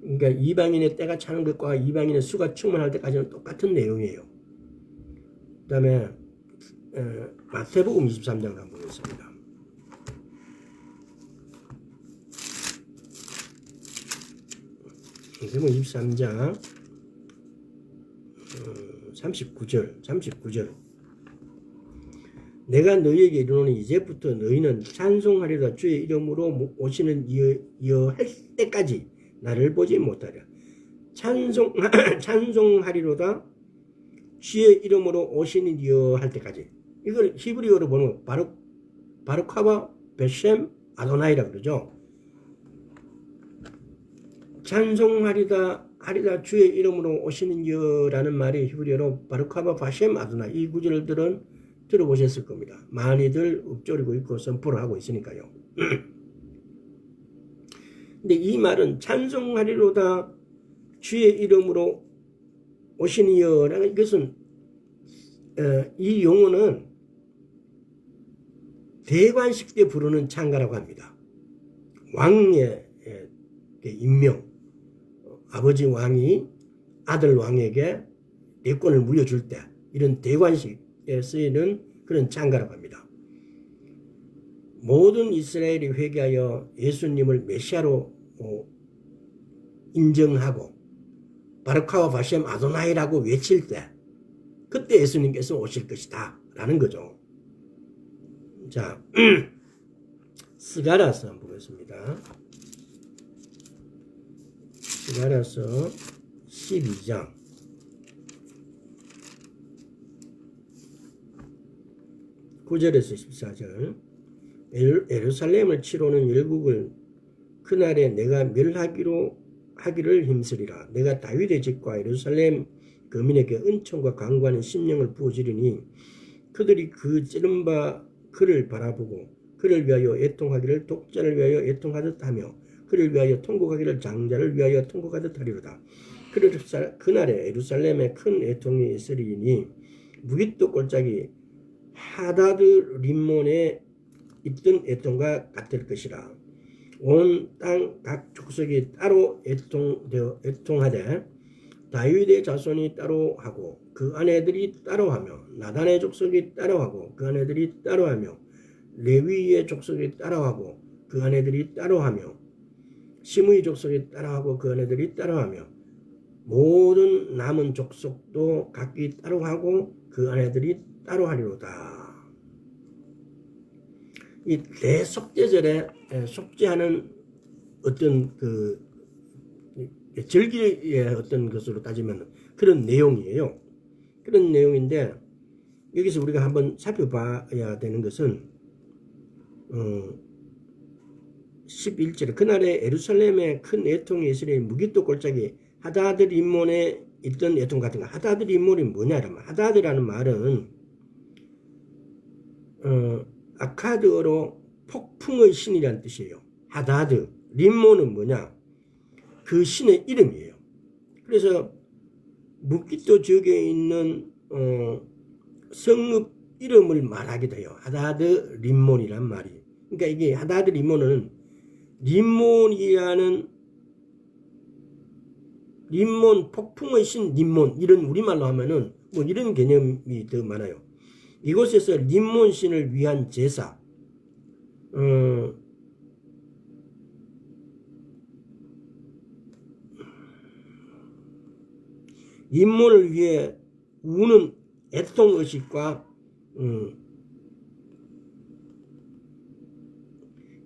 그러니까 이방인의 때가 차는 것과 이방인의 수가 충만할 때까지는 똑같은 내용이에요. 그 다음에 마태복음 23장 한번 보겠습니다. 마태복음 23장 39절 내가 너희에게 이르노니 이제부터 너희는 찬송하리라 주의 이름으로 오시는 이어 할 때까지 나를 보지 못하리라. 찬송하리로다 주의 이름으로 오시는 이어 할 때까지. 이걸 히브리어로 보면 바루카바 베셈 아도나이라 그러죠. 찬송하리다 주의 이름으로 오시는 이어라는 말이 히브리어로 바루카바 바셈 아도나. 이 구절들은 들어보셨을 겁니다. 많이들 읊조리고 있고 선포를 하고 있으니까요. 근데 이 말은 찬송하리로다 주의 이름으로 오시니여라는 이것은 이 용어는 대관식 때 부르는 찬가라고 합니다. 왕의 임명, 아버지 왕이 아들 왕에게 대권을 물려줄 때 이런 대관식에 쓰이는 그런 찬가라고 합니다. 모든 이스라엘이 회개하여 예수님을 메시아로 인정하고 바르카와 바셈 아도나이라고 외칠 때 그때 예수님께서 오실 것이다 라는 거죠. 자, 스가랴서 한번 보겠습니다. 스가랴서 12장 9절에서 14절 예루살렘을 치러오는 열국을 그날에 내가 하기를 힘쓰리라. 내가 다윗의 집과 예루살렘 거민에게 은총과 강구하는 심령을 부어주리니 그들이 그 찌른 바 그를 바라보고 그를 위하여 애통하기를 독자를 위하여 애통하듯 하며 그를 위하여 통곡하기를 장자를 위하여 통곡하듯 하리로다. 그날에 예루살렘에 큰 애통이 있으리니 무깃도 꼴짝이 하다드 림몬에 있던 애통과 같을 것이라. 온 땅 각 족속이 따로 애통하되 다윗의 자손이 따로 하고 그 아내들이 따로 하며 나단의 족속이 따로 하고 그 아내들이 따로 하며 레위의 족속이 따라하고 그 아내들이 따라하며 시므이 족속이 따라하고 그 아내들이 따라하며 모든 남은 족속도 각기 따라하고 그 아내들이 따라하리로다. 이 대속죄절에 속죄하는 어떤 그 절기의 어떤 것으로 따지면 그런 내용이에요. 그런 내용인데 여기서 우리가 한번 살펴봐야 되는 것은 11절에 그날에 예루살렘에 큰 애통이 있으니 무기또 골짜기 하다드 림몬에 있던 애통 같은 거. 하다드 림몬이 뭐냐라면 하다드라는 말은 아카드어로 폭풍의 신이라는 뜻이에요. 하다드 림몬은 뭐냐? 그 신의 이름이에요. 그래서 무기또 지역에 있는 성읍 이름을 말하기도 해요. 하다드 림몬이란 말이. 그러니까 이게 하다드 림몬은 림몬이라는 림몬 폭풍의 신 림몬 이런 우리말로 하면은 뭐 이런 개념이 더 많아요. 이곳에서 림몬 신을 위한 제사 림몬을 위해 우는 애통의식과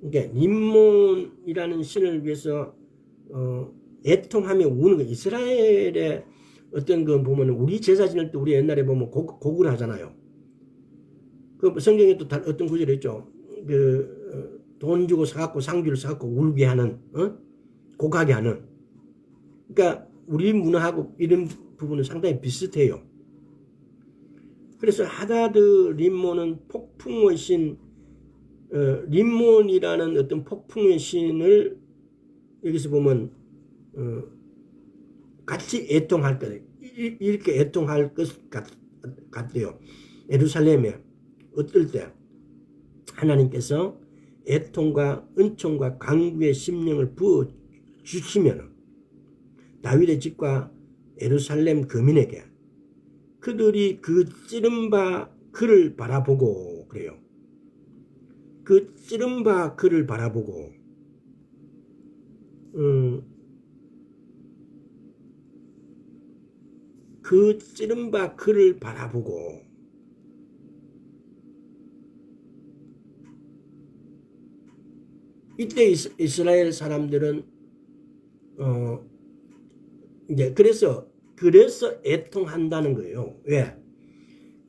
그러니까 림몬이라는 신을 위해서 애통하며 우는 거. 이스라엘의 어떤 거 보면 우리 제사 지낼 때 우리 옛날에 보면 곡을 하잖아요. 그 성경에 또 어떤 구절이 있죠. 돈 주고 사갖고 상주를 사갖고 울게 하는 곡하게 하는. 그러니까 우리 문화하고 이런 부분은 상당히 비슷해요. 그래서 하다드 림몬은 폭풍의 신 림몬이라는 어떤 폭풍의 신을 여기서 보면 같이 애통할 때 이렇게 애통할 것 같아요. 예루살렘에 어떨 때 하나님께서 애통과 은총과 강구의 심령을 부어 주시면 다윗의 집과 예루살렘 거민에게 그들이 그 찌른바 그를 바라보고 그래요. 그 찌른바 그를 바라보고 그 찌른바 그를 바라보고 이때 이스라엘 사람들은 이제 그래서 애통한다는 거예요. 왜?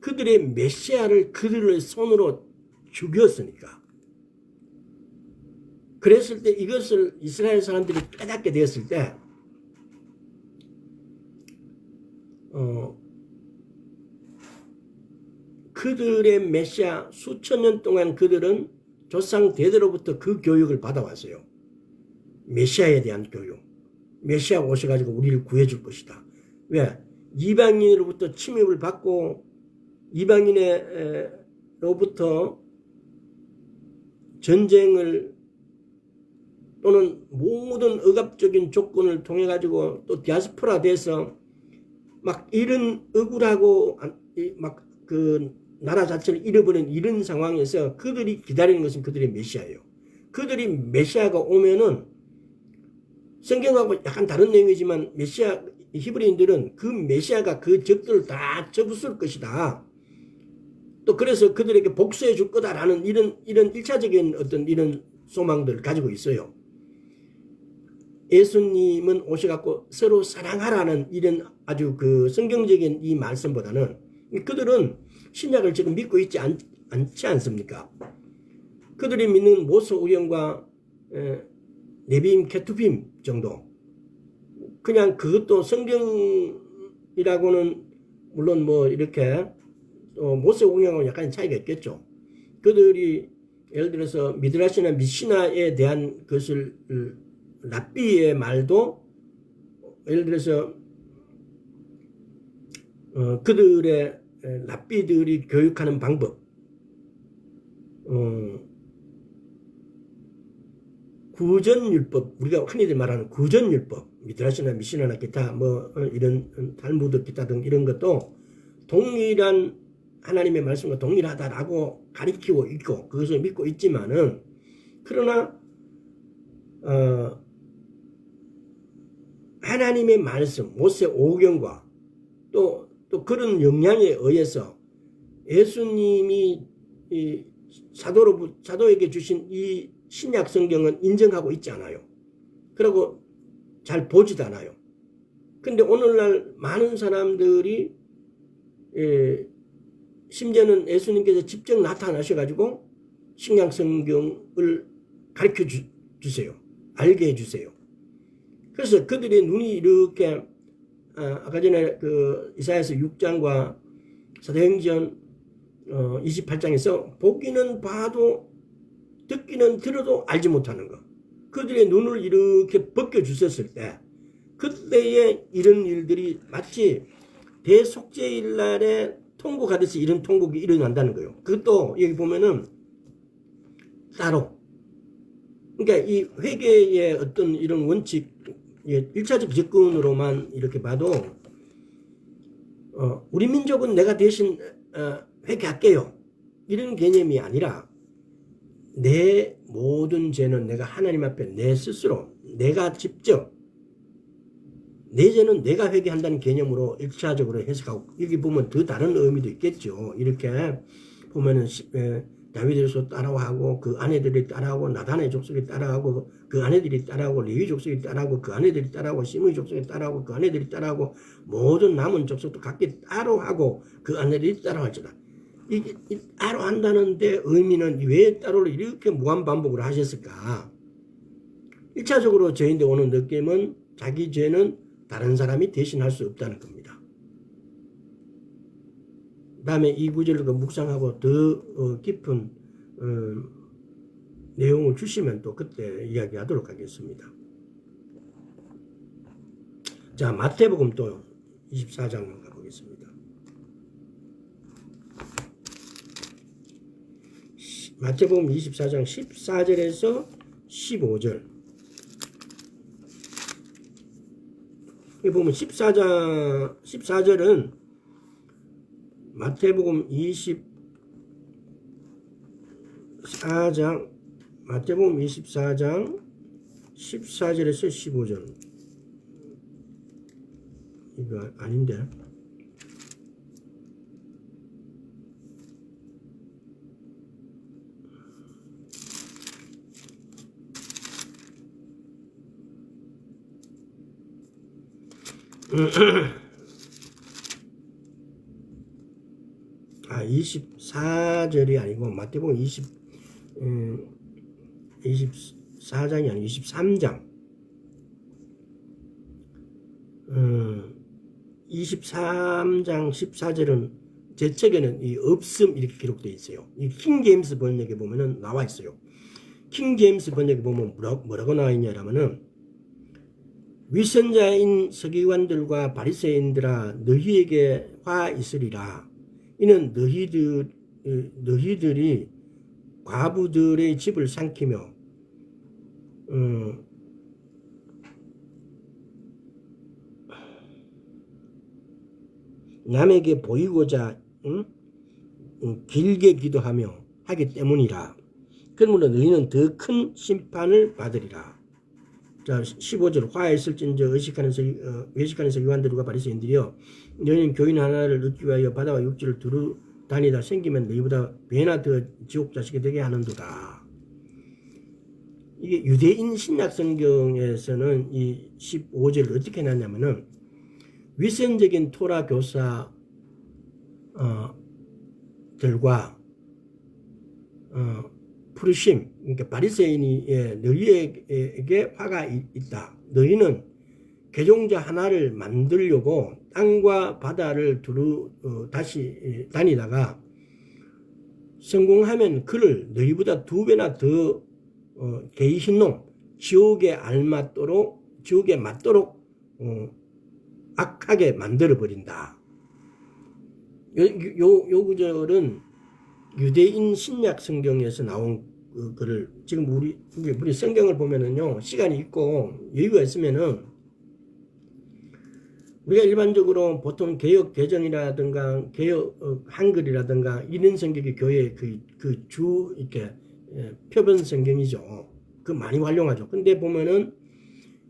그들의 메시아를 그들의 손으로 죽였으니까. 그랬을 때 이것을 이스라엘 사람들이 깨닫게 되었을 때 그들의 메시아 수천 년 동안 그들은 조상 대대로부터 그 교육을 받아왔어요. 메시아에 대한 교육. 메시아가 오셔가지고 우리를 구해줄 것이다. 왜? 이방인으로부터 침입을 받고 이방인으로부터 전쟁을 또는 모든 억압적인 조건을 통해 가지고 또 디아스포라 돼서 막 이런 억울하고 막 그 나라 자체를 잃어버린 이런 상황에서 그들이 기다리는 것은 그들의 메시아예요. 그들이 메시아가 오면은 성경하고 약간 다른 내용이지만 메시아 히브리인들은 그 메시아가 그 적들을 다 접수할 것이다. 또 그래서 그들에게 복수해 줄 거다라는 이런 1차적인 어떤 이런 소망들을 가지고 있어요. 예수님은 오셔갖고 서로 사랑하라는 이런 아주 그 성경적인 이 말씀보다는 그들은 신약을 지금 믿고 있지 않지 않습니까? 그들이 믿는 모세 우경과 네비임 케투빔 정도. 그냥 그것도 성경이라고는 물론 뭐 이렇게 모세 우경하고 약간 차이가 있겠죠. 그들이 예를 들어서 미드라시나 미시나에 대한 것을 랍비의 말도 예를 들어서 그들의 랍비들이 교육하는 방법 구전율법 우리가 흔히들 말하는 구전율법 미드라시나 미시나나 기타 뭐 이런 탈무드 기타 등 이런 것도 동일한 하나님의 말씀과 동일하다라고 가리키고 있고 그것을 믿고 있지만은 그러나 하나님의 말씀 모세 오경과 또 그런 영향에 의해서 예수님이 이 사도에게 주신 이 신약 성경은 인정하고 있지 않아요. 그리고 잘 보지도 않아요. 근데 오늘날 많은 사람들이 심지어는 예수님께서 직접 나타나셔가지고 신약 성경을 가르쳐 주세요. 알게 해주세요. 그래서 그들의 눈이 이렇게 아까 전에 그 이사야서 6장과 사도행전 28장에서 보기는 봐도 듣기는 들어도 알지 못하는 것. 그들의 눈을 이렇게 벗겨주셨을 때 그때에 이런 일들이 마치 대속죄일 날에 통곡하듯이 이런 통곡이 일어난다는 거예요. 그것도 여기 보면은 따로 그러니까 이 회개의 어떤 이런 원칙 1차적 접근으로만 이렇게 봐도 우리 민족은 내가 대신 회개할게요. 이런 개념이 아니라 내 모든 죄는 내가 하나님 앞에 내 스스로 내가 직접 내 죄는 내가 회개한다는 개념으로 1차적으로 해석하고 여기 보면 더 다른 의미도 있겠죠. 이렇게 보면은 다윗에서 따라하고 그 아내들이 따라하고 나단의 족속이 따라하고 그 아내들이 따라하고 레위 족속이 따라하고 그 아내들이 따라하고 시므이 족속이 따라하고 그 아내들이 따라하고 모든 남은 족속도 각기 따로하고 그 아내들이 따라할지라. 이게 따로 한다는데 의미는 왜 따로를 이렇게 무한반복으로 하셨을까? 1차적으로 저희한테 오는 느낌은 자기 죄는 다른 사람이 대신할 수 없다는 겁니다. 다음에 이 구절을 묵상하고 더 깊은 내용을 주시면 또 그때 이야기하도록 하겠습니다. 자, 마태복음 또 24장만 가보겠습니다. 마태복음 24장 14절에서 15절. 여기 보면 14절은 마태복음 24장 14절에서 15절. 이거 아닌데. 아, 24절이 아니고 마태복음 24장이 아니고 23장 23장 14절은 제 책에는 이 없음 이렇게 기록되어 있어요. 이 킹제임스 번역에 보면은 나와 있어요. 킹제임스 번역에 보면 뭐라고 나와 있냐라면은 위선자인 서기관들과 바리새인들아 너희에게 화 있으리라. 이는 너희들이 과부들의 집을 삼키며 남에게 보이고자 길게 기도하며 하기 때문이라. 그러므로 너희는 더 큰 심판을 받으리라. 자, 15절 화에 있을진저 외식하는 서기관들과 바리새인들이여 너희는 교인 하나를 얻기 위하여 바다와 육지를 두루 다니다 생기면 너희보다 배나 더 지옥 자식이 되게 하는도다. 이게 유대인 신약 성경에서는 이 15절을 어떻게 해놨냐면은 위선적인 토라 교사 들과 푸르심, 그러니까 바리새인이 너희에게 화가 있다. 너희는 개종자 하나를 만들려고 땅과 바다를 두루 다시 다니다가 성공하면 그를 너희보다 2배나 더 개이신 놈 지옥에 맞도록 악하게 만들어 버린다. 요 구절은 유대인 신약 성경에서 나온 글을 지금 우리 성경을 보면은요 시간이 있고 여유가 있으면은 우리가 일반적으로 보통 개역 개정이라든가 개역 한글이라든가 이런 성격이 교회의 주 이렇게 표본 성경이죠. 그 많이 활용하죠. 근데 보면은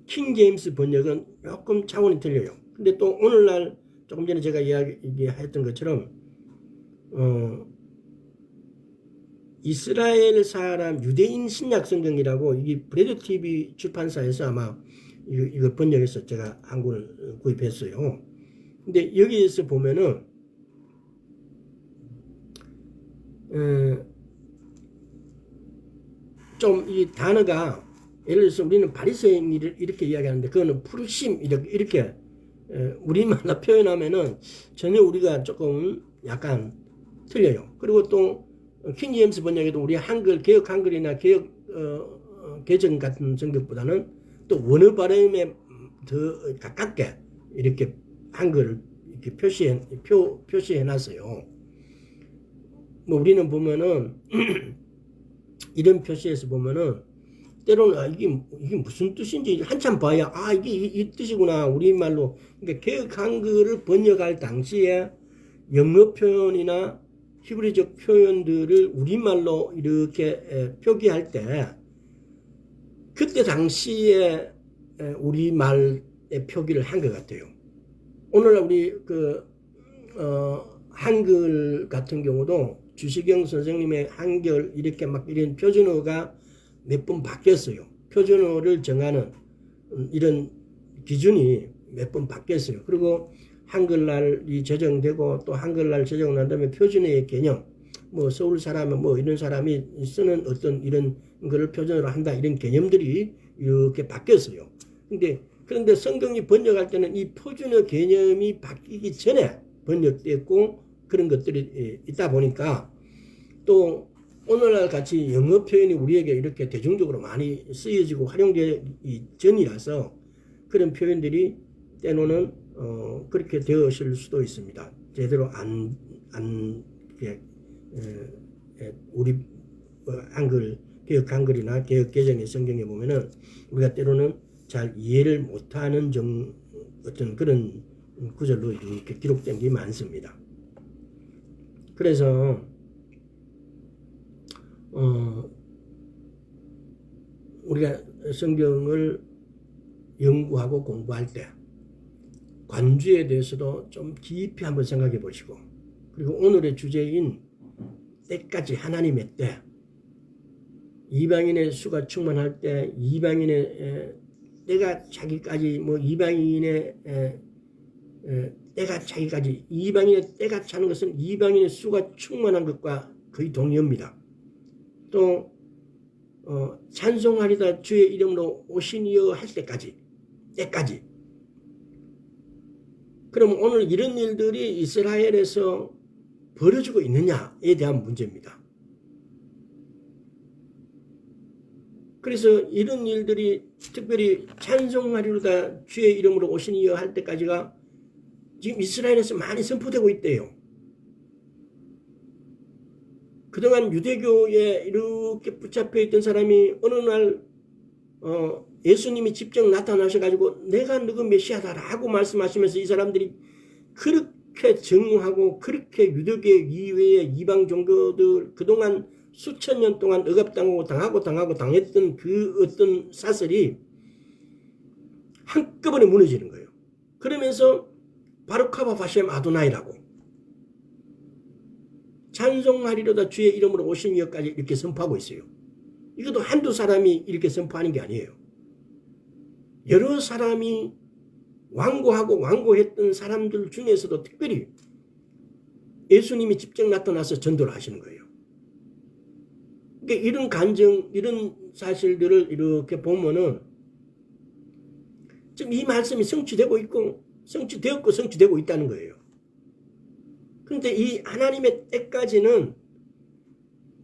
킹 제임스 번역은 조금 차원이 틀려요. 근데 또 오늘날 조금 전에 제가 이야기했던 것처럼 이스라엘 사람 유대인 신약 성경이라고 이게 브레드 TV 출판사에서 아마 이거 번역해서 제가 한권을 구입했어요. 근데 여기에서 보면은 좀 이 단어가 예를 들어서 우리는 바리새인을 이렇게 이야기하는데 그거는 푸르심 이렇게 우리말로 표현하면은 전혀 우리가 조금 약간 틀려요. 그리고 또 킹 제임스 번역에도 우리 한글 개역 한글이나 개역 개정 같은 성격보다는 또 원어 발음에 더 가깝게 이렇게 한글을 이렇게 표시해 놨어요. 뭐 우리는 보면은 이런 표시에서 보면은 때로는 이게 무슨 뜻인지 한참 봐야 이게 이 뜻이구나 우리말로. 그러니까 개역 한글을 번역할 당시에 영어 표현이나 히브리적 표현들을 우리말로 이렇게 표기할 때 그때 당시에 우리말의 표기를 한 것 같아요. 오늘날 우리 한글 같은 경우도 주시경 선생님의 한글 이렇게 막 이런 표준어가 몇 번 바뀌었어요. 표준어를 정하는 이런 기준이 몇 번 바뀌었어요. 그리고 한글날이 제정되고 또 한글날 제정 난 다음에 표준어의 개념, 뭐 서울 사람은 뭐 이런 사람이 쓰는 어떤 이런 거를 표준어로 한다 이런 개념들이 이렇게 바뀌었어요. 그런데 성경이 번역할 때는 이 표준어 개념이 바뀌기 전에 번역됐고 그런 것들이 있다 보니까 또 오늘날 같이 영어 표현이 우리에게 이렇게 대중적으로 많이 쓰여지고 활용되기 전이라서 그런 표현들이 때로는 그렇게 되었을 수도 있습니다. 제대로 우리 한글 개역 한글이나 개역 개정의 성경에 보면은 우리가 때로는 잘 이해를 못하는 어떤 그런 구절로 이렇게 기록된 게 많습니다. 그래서 우리가 성경을 연구하고 공부할 때 관주에 대해서도 좀 깊이 한번 생각해 보시고, 그리고 오늘의 주제인 때까지 하나님의 때, 이방인의 수가 충만할 때 이방인의 때가 차기까지 이방인의 때가 차기까지 이방인의 때가 차는 것은 이방인의 수가 충만한 것과 거의 동의합니다. 또 찬송하리다 주의 이름으로 오시니여 할 때까지. 그럼 오늘 이런 일들이 이스라엘에서 벌어지고 있느냐에 대한 문제입니다. 그래서 이런 일들이 특별히 찬송하리로다 주의 이름으로 오시니여 할 때까지가 지금 이스라엘에서 많이 선포되고 있대요. 그동안 유대교에 이렇게 붙잡혀 있던 사람이 어느 날 예수님이 직접 나타나셔가지고 내가 너그 메시아다라고 말씀하시면서 이 사람들이 그렇게 증오하고 그렇게 유대교 이외의 이방 종교들 그동안 수천 년 동안 억압당하고 당했던 그 어떤 사슬이 한꺼번에 무너지는 거예요. 그러면서 바루카바 바셈 아도나이라고 찬송하리로다 주의 이름으로 오신 이여까지 이렇게 선포하고 있어요. 이것도 한두 사람이 이렇게 선포하는 게 아니에요. 여러 사람이 완고했던 사람들 중에서도 특별히 예수님이 직접 나타나서 전도를 하시는 거예요. 그러니까 이런 감정, 이런 사실들을 이렇게 보면은 지금 이 말씀이 성취되고 있고 성취되고 있다는 거예요. 그런데 이 하나님의 때까지는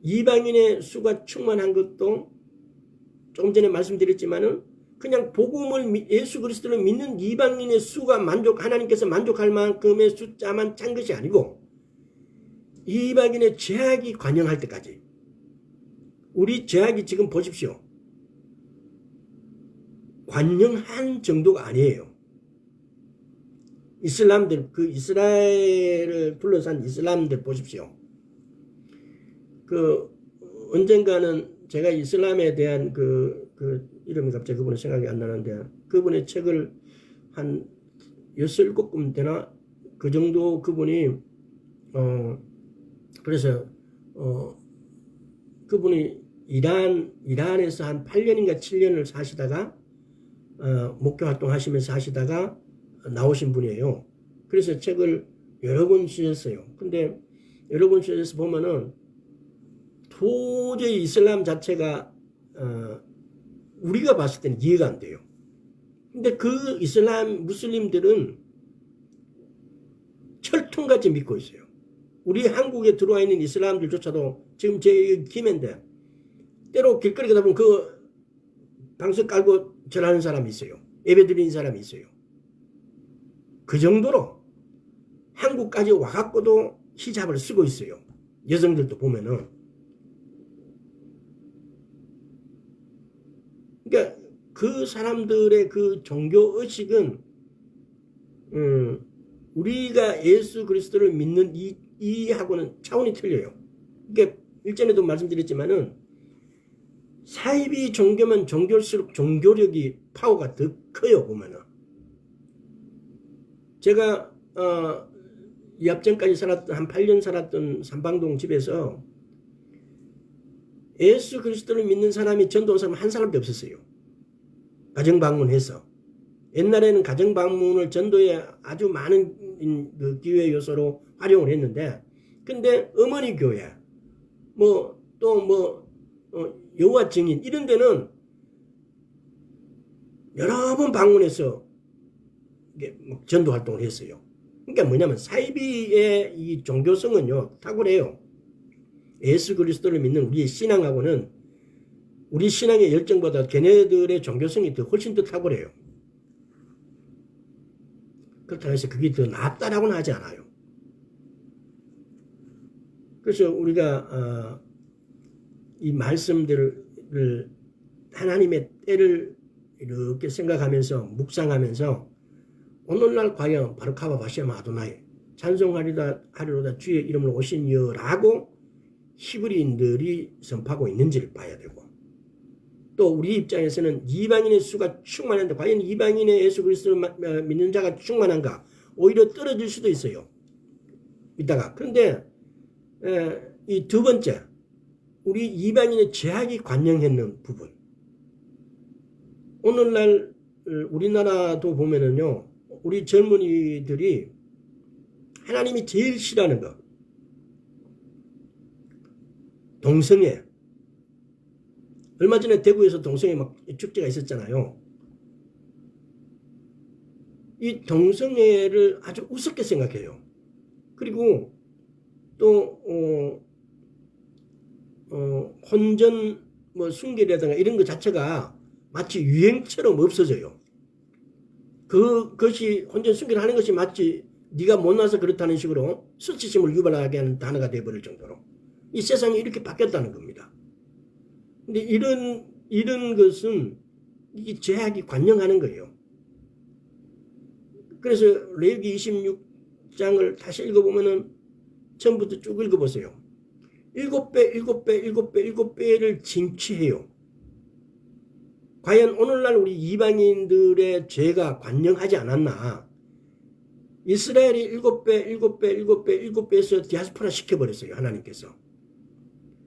이방인의 수가 충만한 것도 조금 전에 말씀드렸지만은 그냥 복음을 예수 그리스도를 믿는 이방인의 수가 하나님께서 만족할 만큼의 숫자만 찬 것이 아니고 이방인의 죄악이 관영할 때까지. 우리 죄악이 지금 보십시오. 관영한 정도가 아니에요. 이슬람들, 그 이스라엘을 둘러싼 이슬람들 보십시오. 그 언젠가는 제가 이슬람에 대한 그 이름이 갑자기 그분의 생각이 안 나는데, 그분의 책을 한 6, 7권 되나 그 정도 그분이 그래서 그분이 이란에서 한 8년인가 7년을 사시다가 목교 활동하시면서 하시다가 나오신 분이에요. 그래서 책을 여러 권 쓰셨어요. 근데 여러 권 쓰셔서 보면은 도저히 이슬람 자체가 우리가 봤을 때는 이해가 안 돼요. 근데 그 이슬람 무슬림들은 철통같이 믿고 있어요. 우리 한국에 들어와 있는 이슬람들조차도 지금 제 김해인데 때로 길거리 가다 보면 그 방석 깔고 절하는 사람이 있어요. 예배 드리는 사람이 있어요. 그 정도로 한국까지 와갖고도 히잡을 쓰고 있어요. 여성들도 보면은. 그러니까 그 사람들의 그 종교 의식은 우리가 예수 그리스도를 믿는 이하고는 차원이 틀려요. 그러니까 일전에도 말씀드렸지만은 사이비 종교면 종교일수록 종교력이 파워가 더 커요. 보면은 제가 이합 전까지 살았던 한 8년 살았던 삼방동 집에서 예수 그리스도를 믿는 사람이 전도한 사람 한 사람도 없었어요. 가정방문해서. 옛날에는 가정방문을 전도에 아주 많은 그 기회 요소로 활용을 했는데, 근데 어머니 교회, 여호와 증인 이런 데는 여러 번 방문해서 전도 활동을 했어요. 그러니까 뭐냐면 사이비의 이 종교성은요 탁월해요. 예수 그리스도를 믿는 우리의 신앙하고는 우리 신앙의 열정보다 걔네들의 종교성이 훨씬 더 탁월해요. 그렇다고 해서 그게 더 낫다라고는 하지 않아요. 그래서 우리가 이 말씀들을 하나님의 때를 이렇게 생각하면서 묵상하면서 오늘날 과연 바르카바 바시암 아도나이 찬송하리로다 주의 이름으로 오신 이여라고 히브리인들이 선포하고 있는지를 봐야 되고, 또 우리 입장에서는 이방인의 수가 충만한데 과연 이방인의 예수 그리스도를 믿는 자가 충만한가? 오히려 떨어질 수도 있어요. 이따가. 그런데 이 두 번째, 우리 이방인의 죄악이 관영했는 부분. 오늘날 우리나라도 보면은요, 우리 젊은이들이 하나님이 제일 싫어하는 거, 동성애. 얼마 전에 대구에서 동성애 막 축제가 있었잖아요. 이 동성애를 아주 우습게 생각해요. 그리고 또 혼전 순결이라든가 이런 것 자체가 마치 유행처럼 없어져요. 그것이 혼전 순결하는 것이 마치 네가 못나서 그렇다는 식으로 수치심을 유발하게 하는 단어가 되어버릴 정도로 이 세상이 이렇게 바뀌었다는 겁니다. 근데 이런 것은 이 죄악이 관영하는 거예요. 그래서 레위기 26장을 다시 읽어보면은 처음부터 쭉 읽어보세요. 7배를 징치해요. 과연 오늘날 우리 이방인들의 죄가 관영하지 않았나? 이스라엘이 7배에서 디아스포라 시켜버렸어요. 하나님께서.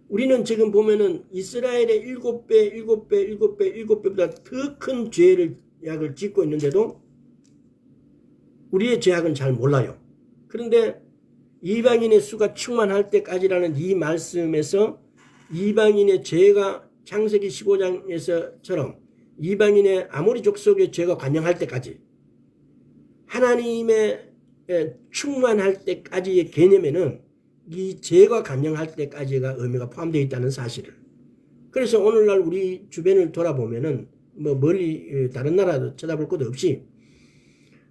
우리는 지금 보면은 이스라엘의 7배보다 더 큰 죄악을 짓고 있는데도 우리의 죄악은 잘 몰라요. 그런데 이방인의 수가 충만할 때까지라는 이 말씀에서 이방인의 죄가 창세기 15장에서처럼 이방인의 아모리 족속의 죄가 관영할 때까지 하나님의 충만할 때까지의 개념에는 이 죄가 관영할 때까지가 의미가 포함되어 있다는 사실을. 그래서 오늘날 우리 주변을 돌아보면은 멀리 다른 나라도 쳐다볼 것도 없이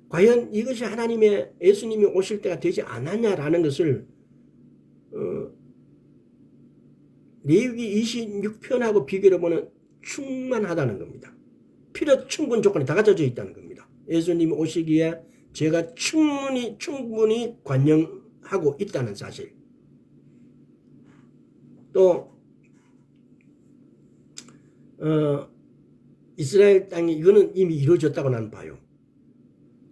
과연 이것이 하나님의 예수님이 오실 때가 되지 않았냐라는 것을 레위기 26편하고 비교해 보면 충만하다는 겁니다. 필요 충분 조건이 다 갖춰져 있다는 겁니다. 예수님이 오시기에 제가 충분히 관용하고 있다는 사실. 또 이스라엘 땅이 이거는 이미 이루어졌다고 나는 봐요.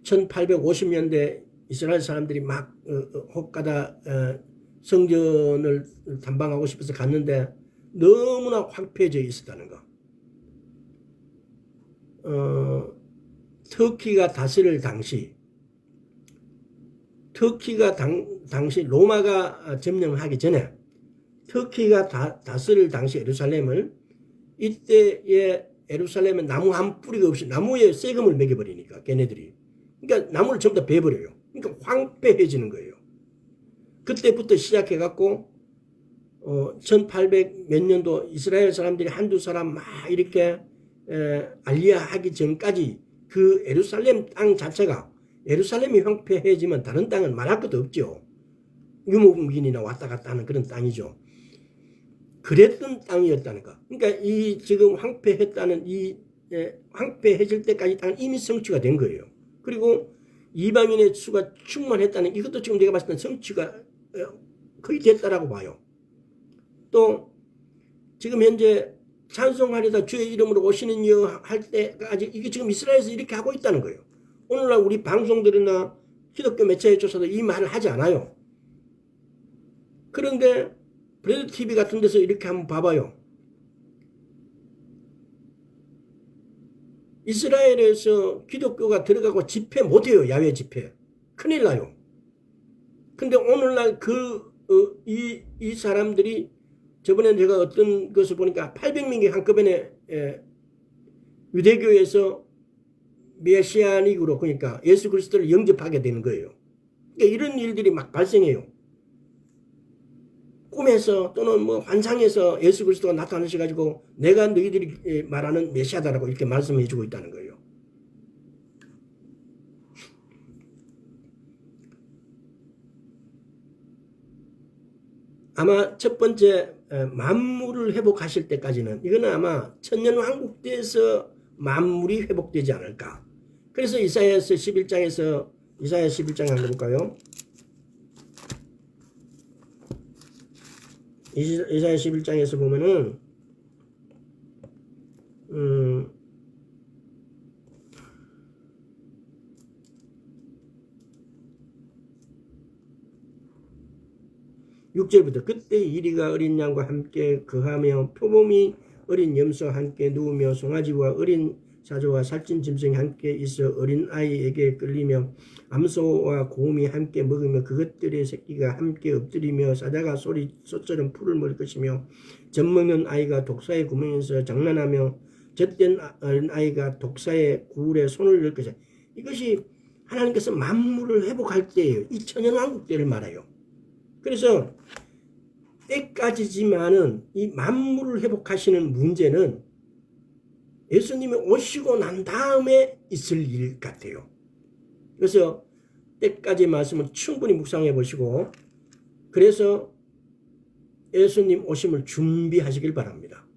1850년대 이스라엘 사람들이 막 혹가다 성전을 탐방하고 싶어서 갔는데 너무나 황폐해져 있었다는 거. 터키가 다스릴 당시 로마가 점령하기 전에 터키가 다스릴 당시 예루살렘을 이때의 예루살렘은 나무 한 뿌리가 없이 나무에 세금을 매겨버리니까 걔네들이 그러니까 나무를 전부 다 베버려요. 그러니까 황폐해지는 거예요. 그때부터 시작해갖고 1800 몇 년도 이스라엘 사람들이 한두 사람 막 이렇게 알리야 하기 전까지 그 예루살렘 땅 자체가 예루살렘이 황폐해지면 다른 땅은 말할 것도 없죠. 유목민이나 왔다 갔다 하는 그런 땅이죠. 그랬던 땅이었다는 거. 그러니까 이 지금 황폐했다는 황폐해질 때까지 땅은 이미 성취가 된 거예요. 그리고 이방인의 수가 충만했다는 이것도 지금 내가 봤을 때 성취가 거의 됐다라고 봐요. 또 지금 현재 찬송하려다 주의 이름으로 오시는 이여 할 때까지 이게 지금 이스라엘에서 이렇게 하고 있다는 거예요. 오늘날 우리 방송들이나 기독교 매체에 조사도 이 말을 하지 않아요. 그런데 브레드 TV 같은 데서 이렇게 한번 봐봐요. 이스라엘에서 기독교가 들어가고 집회 못해요. 야외 집회. 큰일 나요. 근데 오늘날 이 사람들이 저번에 제가 어떤 것을 보니까 800명이 한꺼번에 유대교에서 메시아닉으로 그러니까 예수 그리스도를 영접하게 되는 거예요. 그러니까 이런 일들이 막 발생해요. 꿈에서 또는 뭐 환상에서 예수 그리스도가 나타나셔가지고 내가 너희들이 말하는 메시아다라고 이렇게 말씀해 주고 있다는 거예요. 아마 첫 번째 만물을 회복하실 때까지는 이거는 아마 천년왕국 때에서 만물이 회복되지 않을까. 그래서 이사야 11장에 한번 볼까요? 이사야 11장에서 보면은 6절부터 그때 이리가 어린 양과 함께 거하며 표범이 어린 염소와 함께 누우며 송아지와 어린 사조와 살찐 짐승이 함께 있어 어린 아이에게 끌리며 암소와 고음이 함께 먹으며 그것들의 새끼가 함께 엎드리며 사자가 소처럼 풀을 먹을 것이며 젖먹는 아이가 독사의 구멍에서 장난하며 젖된 어린 아이가 독사의 굴에 손을 넣을 것이다. 이것이 하나님께서 만물을 회복할 때예요. 이 천연왕국 때를 말해요. 그래서 때까지지만은 이 만물을 회복하시는 문제는 예수님이 오시고 난 다음에 있을 일 같아요. 그래서 때까지 말씀을 충분히 묵상해 보시고 그래서 예수님 오심을 준비하시길 바랍니다.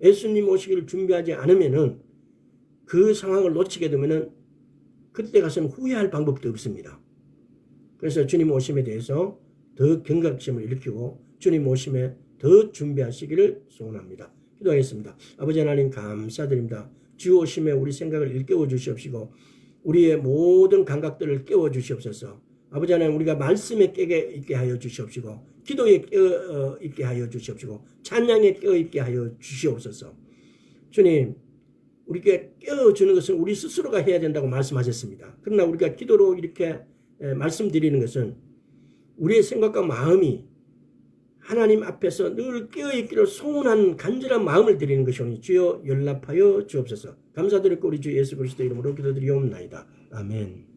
예수님 오시기를 준비하지 않으면은 그 상황을 놓치게 되면은 그때 가서는 후회할 방법도 없습니다. 그래서 주님 오심에 대해서 더 경각심을 일으키고 주님 오심에 더 준비하시기를 소원합니다. 기도하겠습니다. 아버지 하나님 감사드립니다. 주 오심에 우리 생각을 일깨워 주시옵시고 우리의 모든 감각들을 깨워 주시옵소서. 아버지 하나님 우리가 말씀에 깨게 있게 하여 주시옵시고 기도에 깨어 있게 하여 주시옵시고 찬양에 깨어 있게 하여 주시옵소서. 주님 우리에게 깨어주는 것은 우리 스스로가 해야 된다고 말씀하셨습니다. 그러나 우리가 기도로 이렇게 말씀드리는 것은 우리의 생각과 마음이 하나님 앞에서 늘 깨어있기를 소원한 간절한 마음을 드리는 것이오니 주여 연락하여 주옵소서. 감사드리고 우리 주 예수 그리스도 이름으로 기도드리옵나이다. 아멘.